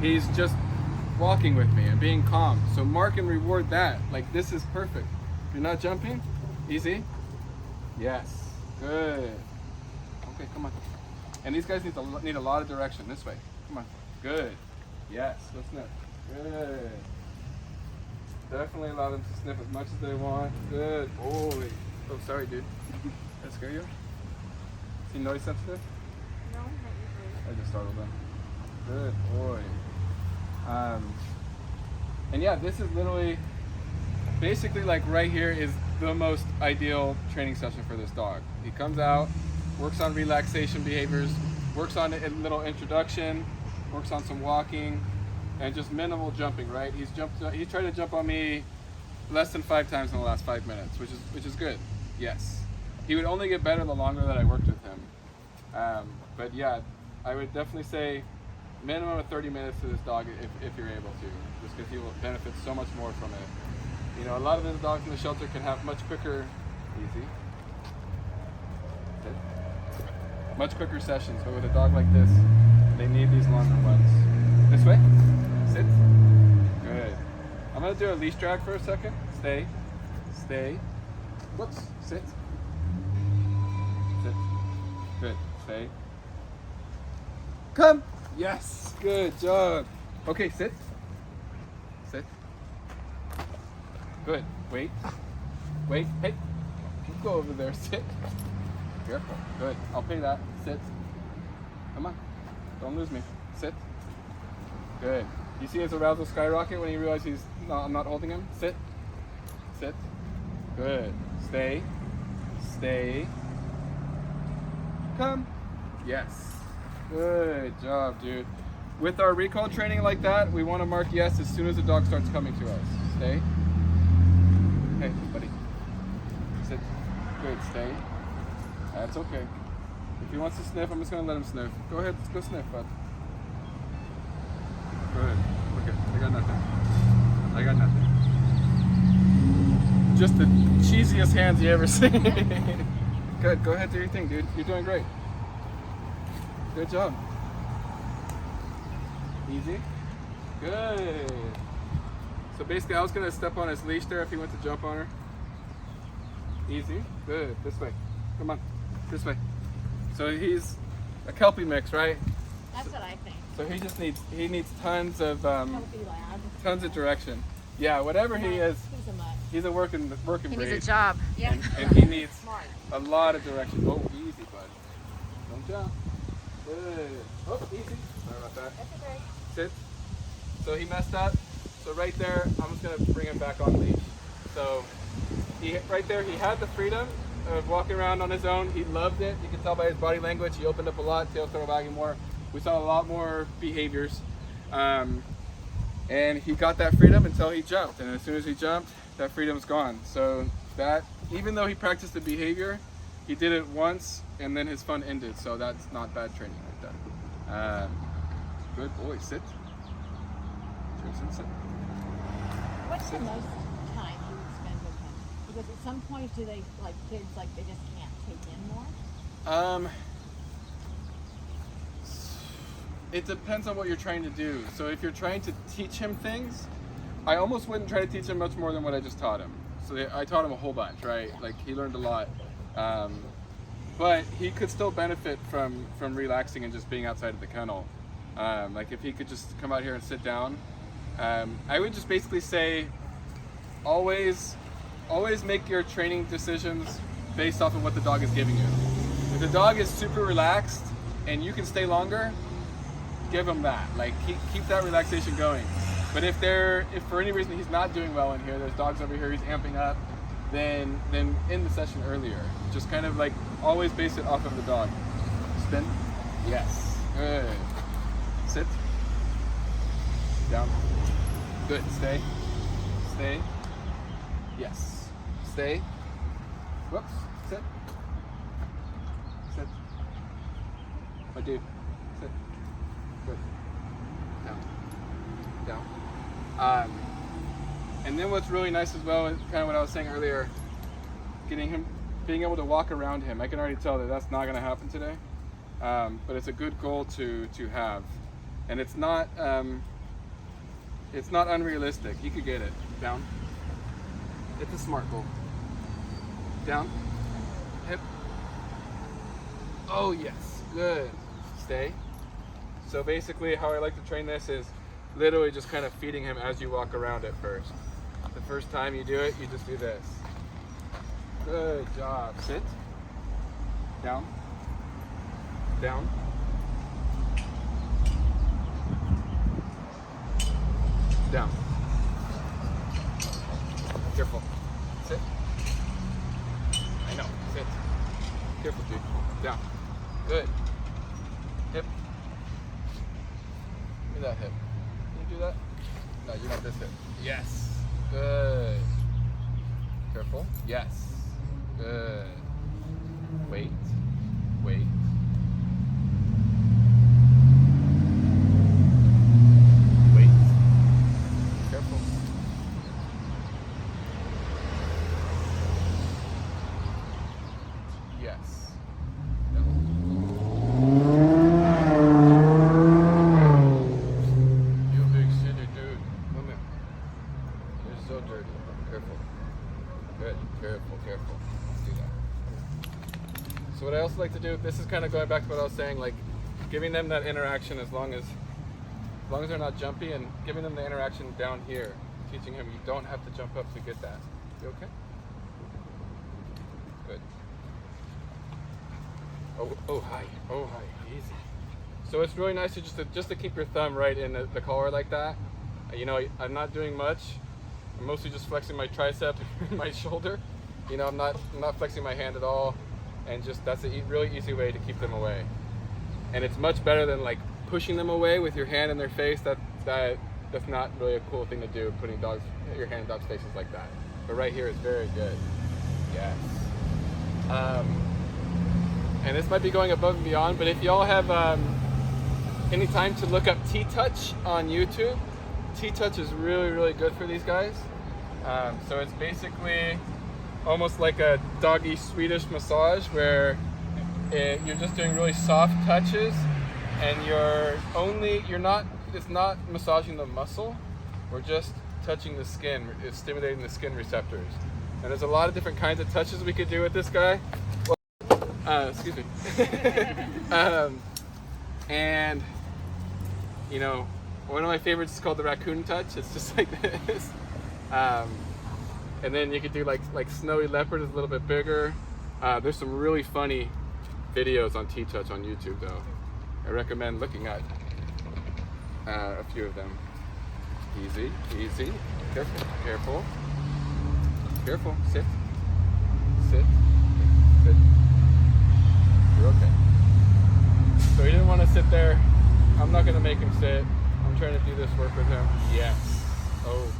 He's just walking with me and being calm. So mark and reward that. Like, this is perfect. You're not jumping? Easy? Yes. Good. Okay, come on. And these guys need a lot of direction. This way. Come on. Good. Yes. Let's sniff. Good. Definitely allow them to sniff as much as they want. Good boy. Oh, sorry, dude. Did that scare you? Is he noise sensitive? No, not usually. I just startled them. Good boy. And yeah, this is literally, basically like right here is the most ideal training session for this dog. He comes out, works on relaxation behaviors, works on a little introduction, works on some walking, and just minimal jumping, right? He's tried to jump on me less than 5 times in the last 5 minutes, which is good. Yes. He would only get better the longer that I worked with him. But yeah, I would definitely say minimum of 30 minutes to this dog if you're able to, just because he will benefit so much more from it. You know, a lot of the dogs in the shelter can have much quicker, easy. Much quicker sessions, but with a dog like this, they need these longer ones. This way. Sit. Good. I'm gonna do a leash drag for a second. Stay. Stay. Whoops. Sit. Sit. Good. Stay. Come. Yes. Good job. Okay, sit. Sit. Good. Wait. Wait. Hey. You go over there. Sit. Careful. Good. I'll pay that. Sit. Come on. Don't lose me. Sit. Good. You see his arousal skyrocket when he realizes I'm not holding him? Sit. Sit. Good. Stay. Stay. Come. Yes. Good job, dude. With our recall training like that, we want to mark yes as soon as the dog starts coming to us. Stay. Hey, buddy. Sit. Good. Stay. That's okay. If he wants to sniff, I'm just going to let him sniff. Go ahead. Let's go sniff, bud. Good. Okay. I got nothing. I got nothing. Just the cheesiest hands you ever seen. Good. Go ahead. Do your thing, dude. You're doing great. Good job. Easy. Good. So basically, I was going to step on his leash there if he went to jump on her. Easy. Good. This way. Come on. This way. So he's a kelpie mix, right? That's what I think. So he just needs tons of Kelpie lad. tons of direction. Yeah, whatever he is, He's a mutt. he's a working He breed. needs a job. Yeah. And he needs Smart. a lot of direction. Oh, easy, bud. Don't jump. Good. Oh, easy. Sorry about that. That's okay. Sit. So he messed up. So right there, I'm just gonna bring him back on leash. So right there, he had the freedom of walking around on his own. He loved it. You can tell by his body language. He opened up a lot, tail started wagging more. We saw a lot more behaviors. And he got that freedom until he jumped. And as soon as he jumped, that freedom's gone. So that, even though he practiced the behavior, he did it once and then his fun ended. So that's not bad training like that. Good boy, sit. Jamison, sit. What's the most time you would spend with him? Because at some point, do they, like kids, like they just can't take in more? It depends on what you're trying to do. So if you're trying to teach him things, I almost wouldn't try to teach him much more than what I just taught him. So I taught him a whole bunch, right? Like he learned a lot. But he could still benefit from relaxing and just being outside of the kennel. Like if he could just come out here and sit down. I would just basically say, always make your training decisions based off of what the dog is giving you. If the dog is super relaxed and you can stay longer, give him that. Like keep that relaxation going. But if for any reason he's not doing well in here, there's dogs over here, he's amping up, then end the session earlier. Just kind of like always base it off of the dog. Spin. Yes. Good. Sit. Down. Good. Stay. Stay. Yes. Stay. Whoops. Sit. Sit. My dude. Sit. Good. Down. Down. And then what's really nice as well is kind of what I was saying earlier, being able to walk around him. I can already tell that that's not going to happen today, but it's a good goal to have, and it's not unrealistic. He could get it. Down. It's a smart goal. Down. Hip. Oh yes. Good. Stay. So basically how I like to train this is literally just kind of feeding him as you walk around at first. The first time you do it, you just do this. Good job. Sit. Down. Down. Down. Careful. Sit. I know. Sit. Careful, dude. Down. Good. Hip. Give me that hip. Can you do that? No, you want this hip. Yes. Good. Careful. Yes. Good. Wait. Wait. Wait. Careful. Yes. No. so dirty. Careful. Good. Careful. Don't do that. So what I also like to do, this is kind of going back to what I was saying, like giving them that interaction as long as they're not jumpy, and giving them the interaction down here, teaching him you don't have to jump up to get that. You okay? Good. Oh hi. Easy. So it's really nice to just to keep your thumb right in the collar like that. You know, I'm not doing much. I'm mostly just flexing my tricep and my shoulder. You know, I'm not flexing my hand at all, and just that's a really easy way to keep them away. And it's much better than like pushing them away with your hand in their face. That's not really a cool thing to do, putting your hand in dogs' faces like that. But right here is very good. Yes. And this might be going above and beyond, but if y'all have any time to look up T-Touch on YouTube, T-Touch is really, really good for these guys. So it's basically almost like a doggy Swedish massage where you're just doing really soft touches, and it's not massaging the muscle. We're just touching the skin. It's stimulating the skin receptors. And there's a lot of different kinds of touches we could do with this guy. Excuse me. And you know, one of my favorites is called the raccoon touch. It's just like this. And then you could do like snowy leopard is a little bit bigger. There's some really funny videos on T-Touch on YouTube though. I recommend looking at a few of them. Easy. Careful. Sit. Good. You're okay. So he didn't want to sit there. I'm not going to make him sit. I'm trying to do this work with him. Yes. Oh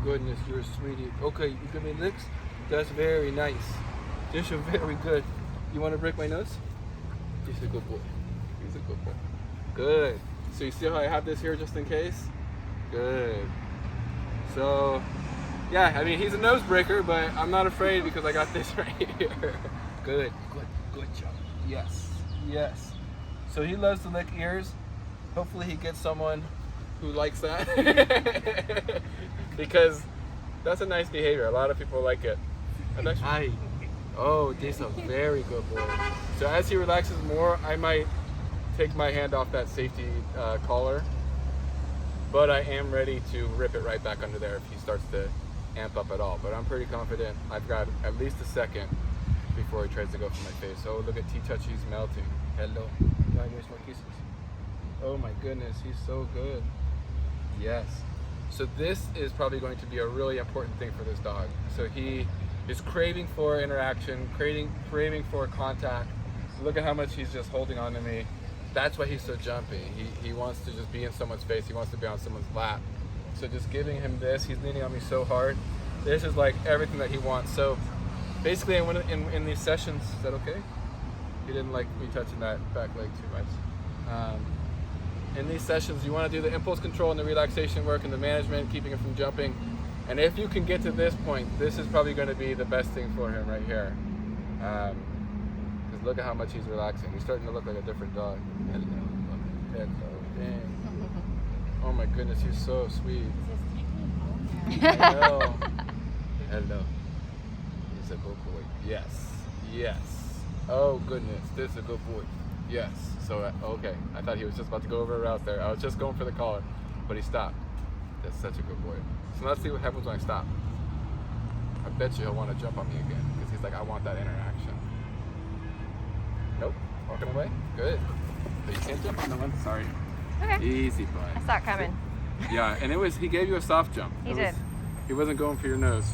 goodness, you're a sweetie. Okay, you give me licks? That's very nice. This is very good. You want to break my nose? He's a good boy. Good. So you see how I have this here just in case? Good. So, yeah, I mean, he's a nose breaker, but I'm not afraid because I got this right here. Good job. Yes. So he loves to lick ears. Hopefully he gets someone who likes that. Because that's a nice behavior. A lot of people like it. Oh, this is a very good boy. So as he relaxes more, I might take my hand off that safety collar, but I am ready to rip it right back under there if he starts to amp up at all. But I'm pretty confident I've got at least a second before he tries to go for my face. Oh, look at T-Touch, he's melting. Hello. You want to give me some more kisses? Oh my goodness, he's so good. Yes. So this is probably going to be a really important thing for this dog. So he is craving for interaction, craving for contact. So look at how much he's just holding on to me. That's why he's so jumpy. He wants to just be in someone's face. He wants to be on someone's lap. So just giving him this, he's leaning on me so hard. This is like everything that he wants. So basically in these sessions, is that okay? He didn't like me touching that back leg too much. In these sessions, you want to do the impulse control and the relaxation work and the management, keeping him from jumping. And if you can get to this point, this is probably going to be the best thing for him right here. Because look at how much he's relaxing. He's starting to look like a different dog. Hello. Dang. Oh my goodness, he's so sweet. Hello. He's a good boy. Yes. Oh goodness, this is a good boy. Yes. So, okay. I thought he was just about to go over a route there. I was just going for the collar, but he stopped. That's such a good boy. So let's see what happens when I stop. I bet you he'll want to jump on me again because he's like, I want that interaction. Nope. Walking away. Good. But you can't jump on the one. Sorry. Okay. Easy, bud. I saw it coming. Yeah, and he gave you a soft jump. He did. He wasn't going for your nose.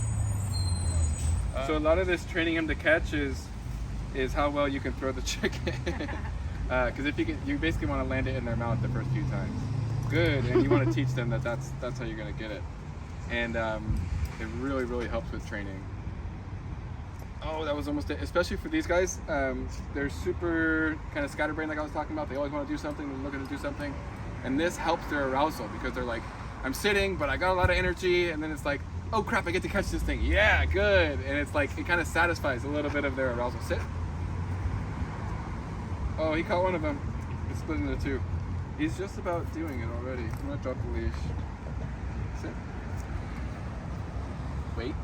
So a lot of this training him to catch is how well you can throw the chicken. Because if you basically want to land it in their mouth the first few times. Good, and you want to teach them that's how you're going to get it. And it really, really helps with training. Oh, that was almost it. Especially for these guys, they're super kind of scatterbrained like I was talking about. They always want to do something, they're looking to do something. And this helps their arousal because they're like, I'm sitting, but I got a lot of energy. And then it's like, oh crap, I get to catch this thing. Yeah, good. And it's like, it kind of satisfies a little bit of their arousal. Sit. Oh, he caught one of them. It's split into two. He's just about doing it already. I'm gonna drop the leash. Sit. Wait.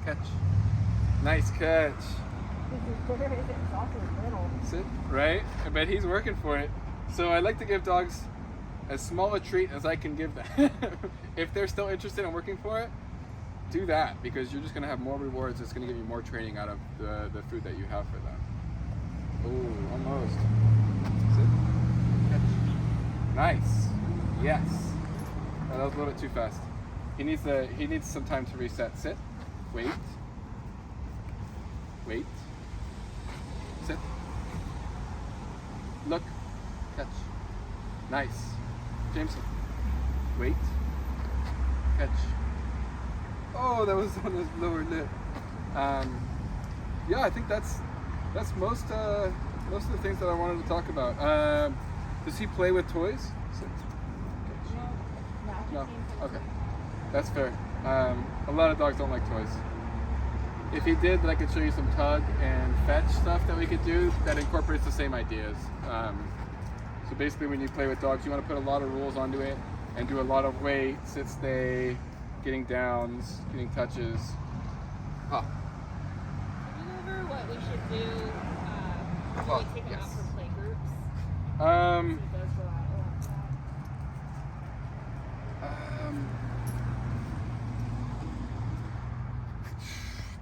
Catch. Nice catch. It's also little. Sit. Right? I bet he's working for it. So I like to give dogs as small a treat as I can give them. If they're still interested in working for it, do that, because you're just going to have more rewards. It's going to give you more training out of the food that you have for them. Oh, almost. Sit. Catch. Nice. Yes. Oh, that was a little bit too fast. He needs some time to reset. Sit. Wait. Wait. Sit. Look. Catch. Nice. Jamison. Wait. Catch. Oh, that was on his lower lip. Yeah, I think that's most of the things that I wanted to talk about. Does he play with toys? Sit. Catch. No. Okay. That's fair. A lot of dogs don't like toys. If he did, then I could show you some tug and fetch stuff that we could do that incorporates the same ideas. So basically, when you play with dogs, you want to put a lot of rules onto it and do a lot of wait, sit, stay, getting downs, getting touches. Have you go over what we should do when we take them out for play groups? It does go out a lot.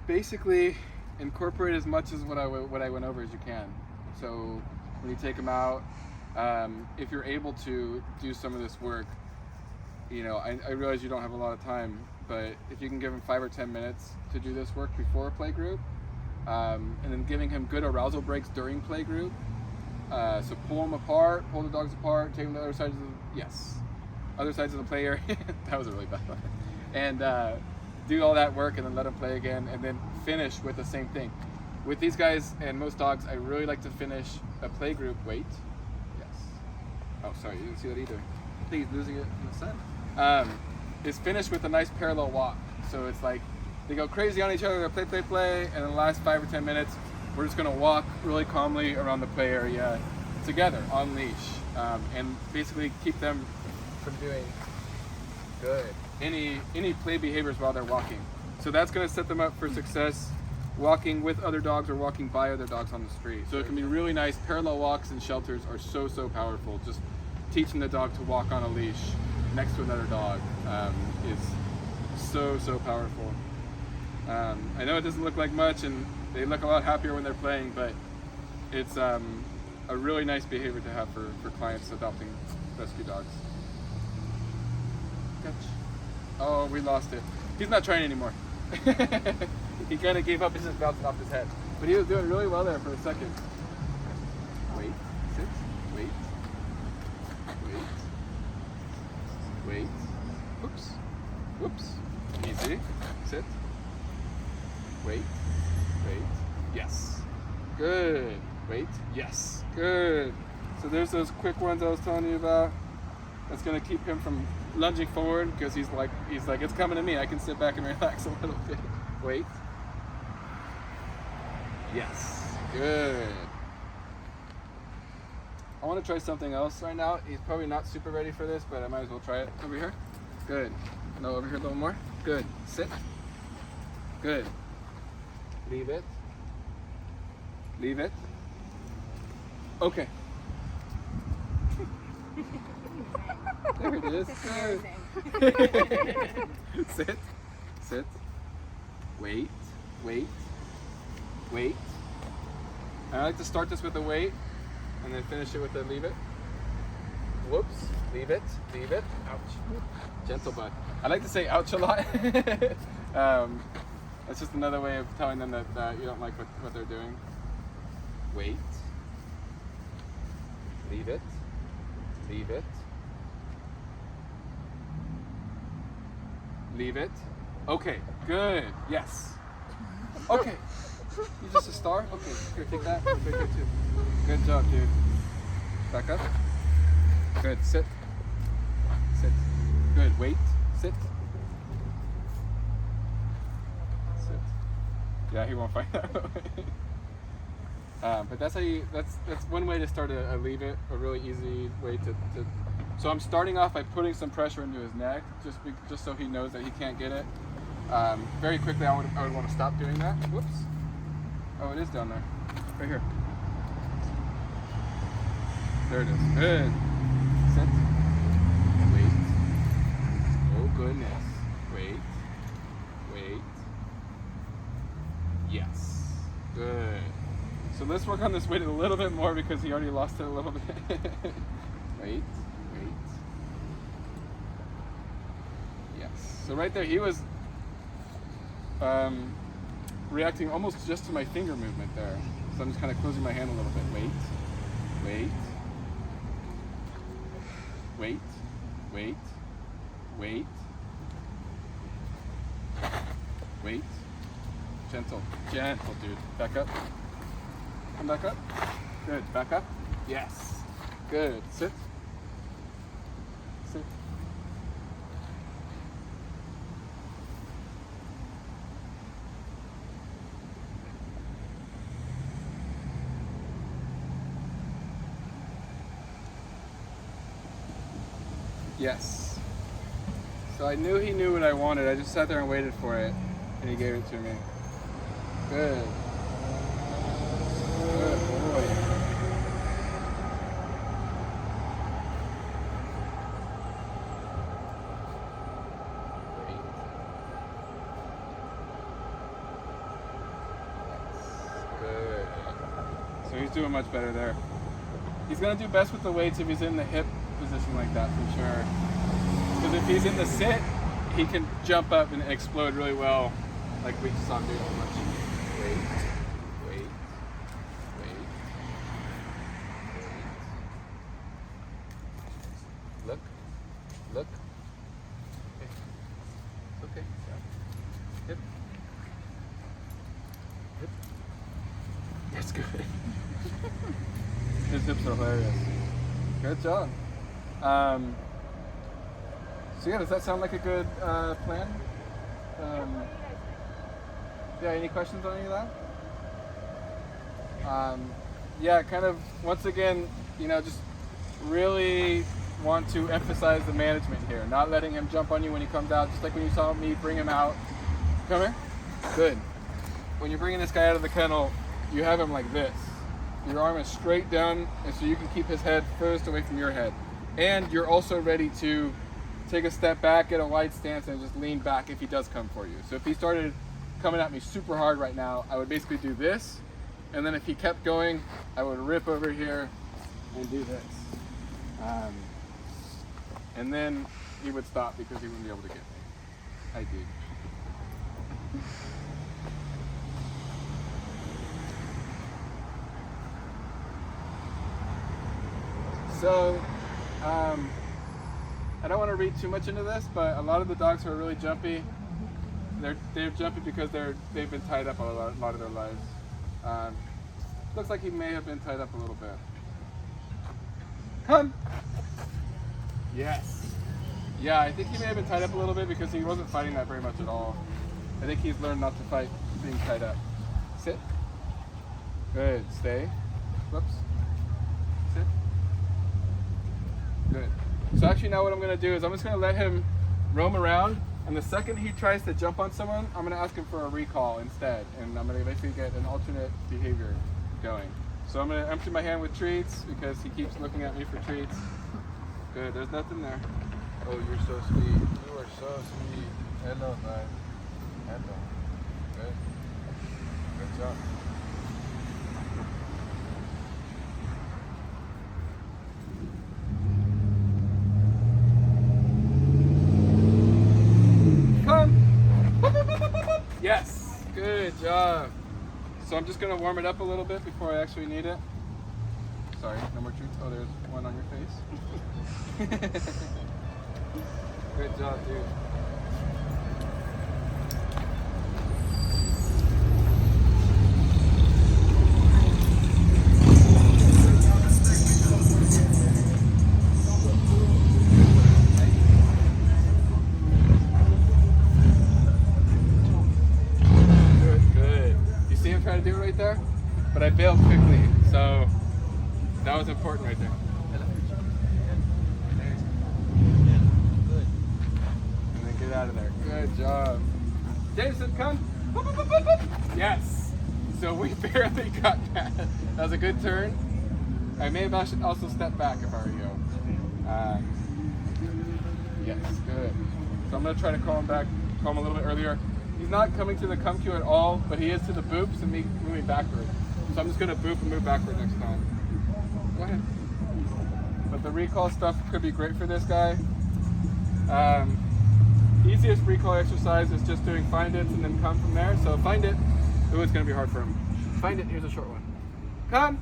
Basically, incorporate as much as what I went over as you can. So when you take them out, if you're able to do some of this work, I realize you don't have a lot of time, but if you can give him 5 or 10 minutes to do this work before a play group, and then giving him good arousal breaks during play group, so pull them apart, pull the dogs apart, take them to other sides of the play area. That was a really bad one. And do all that work and then let them play again, and then finish with the same thing. With these guys and most dogs, I really like to finish a play group. Wait. Yes. Oh, sorry, you didn't see that either. I think he's losing it in the sun. Is finished with a nice parallel walk. So it's like they go crazy on each other, they play, and in the last 5 or 10 minutes, we're just gonna walk really calmly around the play area together on leash, and basically keep them from doing any play behaviors while they're walking. So that's going to set them up for success walking with other dogs or walking by other dogs on the street. So it can be really nice. Parallel walks in shelters are so powerful. Just teaching the dog to walk on a leash next to another dog is so powerful. I know it doesn't look like much and they look a lot happier when they're playing, but it's a really nice behavior to have for clients adopting rescue dogs. Catch. Oh, we lost it. He's not trying anymore. He kind of gave up. He's just bouncing off his head. But he was doing really well there for a second. Wait. Sit. Wait. Wait. Oops. Whoops. Easy. Sit. Wait. Yes. Good. Wait. Yes. Good. So there's those quick ones I was telling you about. That's going to keep him from lunging forward because he's like it's coming to me. I can sit back and relax a little bit. Wait. Yes. Good. I want to try something else right now. He's probably not super ready for this, but I might as well try it. Over here. Good. No, over here a little more. Good. Sit. Good. Leave it. Okay. There it is. Good. Sit. Wait. I like to start this with a wait and then finish it with a leave it. Whoops. Leave it. Ouch. Gentle bud. I like to say ouch a lot. That's just another way of telling them that you don't like what they're doing. Wait. Leave it. Leave it. Okay, good. Yes. Okay. You just a star? Okay, here, take that. You're good too. Good job, dude. Back up. Good. Sit. Good. Wait. Sit. Yeah, he won't find that way. But that's how that's one way to start a leave it, a really easy way to so I'm starting off by putting some pressure into his neck, just so he knows that he can't get it. Very quickly, I would want to stop doing that. Whoops. Oh, it is down there. Right here. There it is. Good. Sit. Wait. Oh, goodness. Wait. Wait. Yes. Good. So let's work on this weight a little bit more because he already lost it a little bit. Wait. Wait. Yes. So right there, he was reacting almost just to my finger movement there. So I'm just kind of closing my hand a little bit. Wait. Wait. Wait. Wait. Wait. Wait. Gentle. Gentle, dude. Back up. Come back up. Good. Back up. Yes. Good. Sit. Sit. Yes. So I knew he knew what I wanted. I just sat there and waited for it, and he gave it to me. Good. Good boy. Great. Good. So he's doing much better there. He's gonna do best with the weights if he's in the hip position like that for sure. Because if he's in the sit, he can jump up and explode really well, like we saw him do so much. Wait, wait, wait, wait. Look, look. Okay. It's okay. Hip. Hip. That's good. His hips are hilarious. Good job. So yeah, does that sound like a good plan? Yeah, any questions on any of that? Yeah, kind of, once again, you know, just really want to emphasize the management here, not letting him jump on you when he comes out, just like when you saw me bring him out. Come here. Good. When you're bringing this guy out of the kennel, you have him like this. Your arm is straight down, and so you can keep his head furthest away from your head. And you're also ready to take a step back, get a wide stance, and just lean back if he does come for you. So if he started coming at me super hard right now, I would basically do this. And then if he kept going, I would rip over here and do this. And then he would stop because he wouldn't be able to get me. I did. So, I don't want to read too much into this, but a lot of the dogs who are really jumpy, they're jumpy because they've been tied up a lot of their lives. Looks like he may have been tied up a little bit. Come. Yes. Yeah, I think he may have been tied up a little bit because he wasn't fighting that very much at all. I think he's learned not to fight being tied up. Sit. Good. Stay. Whoops. Sit. Good. So actually now what I'm going to do is I'm just going to let him roam around, and the second he tries to jump on someone, I'm going to ask him for a recall instead, and I'm going to basically get an alternate behavior going. So I'm going to empty my hand with treats because he keeps looking at me for treats. Good, there's nothing there. Oh, you're so sweet. You are so sweet. Hello, man. Hello. Good. Good job. Yes, good job. So I'm just gonna warm it up a little bit before I actually need it. Sorry, no more treats. Oh, there's one on your face. Good job, dude. Try to do it right there, but I bailed quickly, so that was important right there. And then get out of there. Good job. Jamison, come. Boop, boop, boop, boop, boop. Yes. So we barely got that. That was a good turn. I should also step back if I were you. Yes, good. So I'm going to try to call him a little bit earlier. He's not coming to the come cue at all, but he is to the boops and me moving backward. So I'm just going to boop and move backward next time. Go ahead. But the recall stuff could be great for this guy. Easiest recall exercise is just doing find it and then come from there. So find it. Ooh, it's going to be hard for him. Find it. Here's a short one. Come.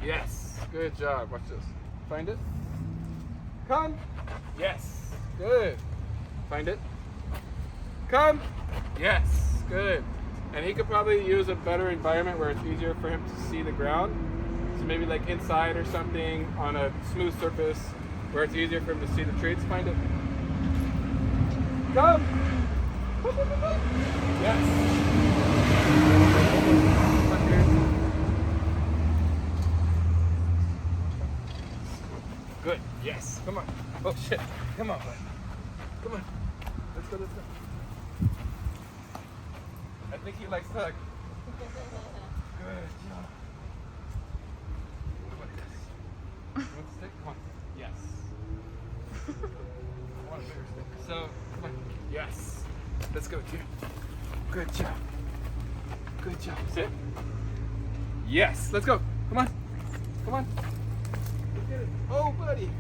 Yes. Good job. Watch this. Find it. Come. Yes. Good. Find it. Come. Yes. Good. And he could probably use a better environment where it's easier for him to see the ground. So maybe like inside or something on a smooth surface where it's easier for him to see the treats. Find it. Come. Yes. Good. Yes. Come on. Oh shit. Come on, bud. Come on. Let's go. I think he likes tug. Good job. What about this? You want the stick? Come on. Yes. I want a bigger stick. So, come on. Yes. Let's go, dear. Good job. Good job. Sit. Yes. Let's go. Come on. Come on. Let's get it. Oh, buddy.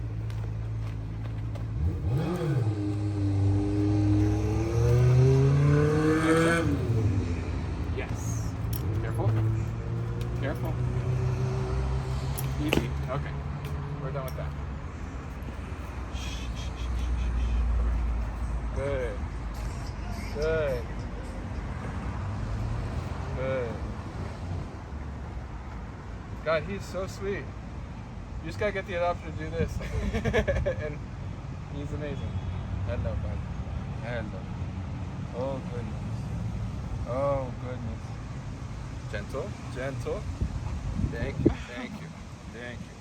Yes. Careful. Careful. Easy. Okay. We're done with that. Good. Good. Good. God, he's so sweet. You just gotta get the adoption to do this. And he's amazing. Hello, bud. Hello. Oh, goodness. Oh, goodness. Gentle, gentle. Thank you, thank you, thank you.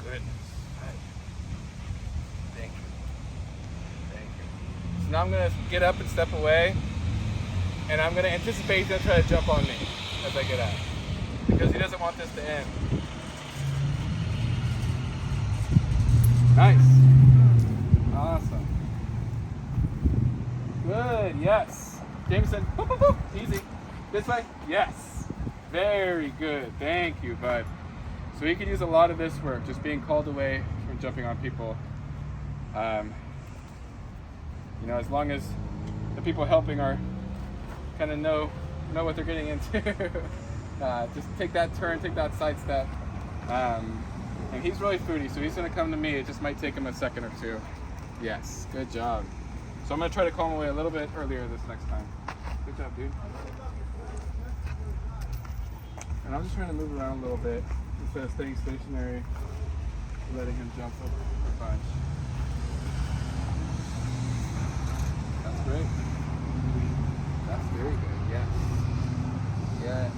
Goodness. Thank you. Thank you. So now I'm gonna get up and step away, and I'm gonna anticipate he's gonna try to jump on me as I get out, because he doesn't want this to end. Nice. Awesome. Good, yes. Jamison, boop, boop, boop. Easy. This way, yes. Very good, thank you, bud. So he could use a lot of this work, just being called away from jumping on people. You know, as long as the people helping are kind of know what they're getting into. Just take that turn, take that side step. And he's really foodie, so he's gonna come to me. It just might take him a second or two. Yes, good job. So I'm gonna try to call him away a little bit earlier this next time. Good job, dude. And I'm just trying to move around a little bit instead of staying stationary, letting him jump a bunch. That's great. That's very good, yes. Yes.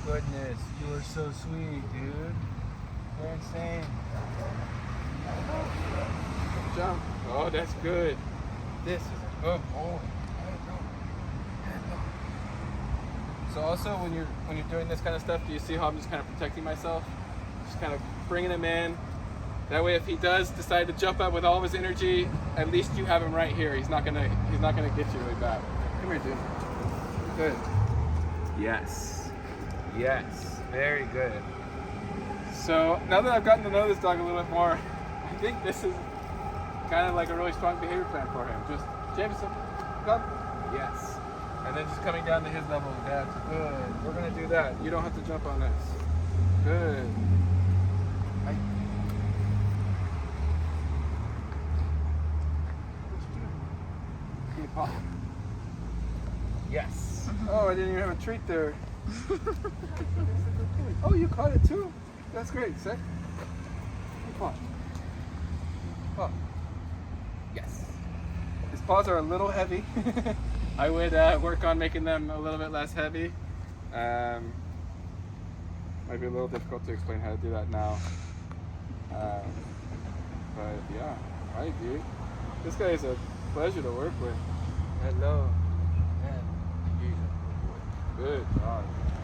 Goodness, you are so sweet, dude. You're insane. Jump. Oh, that's good. This is a good boy. So also when you're doing this kind of stuff, do you see how I'm just kind of protecting myself? Just kind of bringing him in. That way if he does decide to jump up with all of his energy, at least you have him right here. He's not gonna get you really bad. Come here, dude. Good. Yes. Yes. Very good. So now that I've gotten to know this dog a little bit more, I think this is kind of like a really strong behavior plan for him. Just, Jamison, come. Yes. And then just coming down to his level. That's good. We're going to do that. You don't have to jump on this. Good. Can you pop? Yes. Oh, I didn't even have a treat there. Oh, you caught it too? That's great. Sick. Paw. Paw. Yes. His paws are a little heavy. I would work on making them a little bit less heavy. Might be a little difficult to explain how to do that now. But yeah, hi dude. This guy is a pleasure to work with. Hello. And he's a good boy. Good job.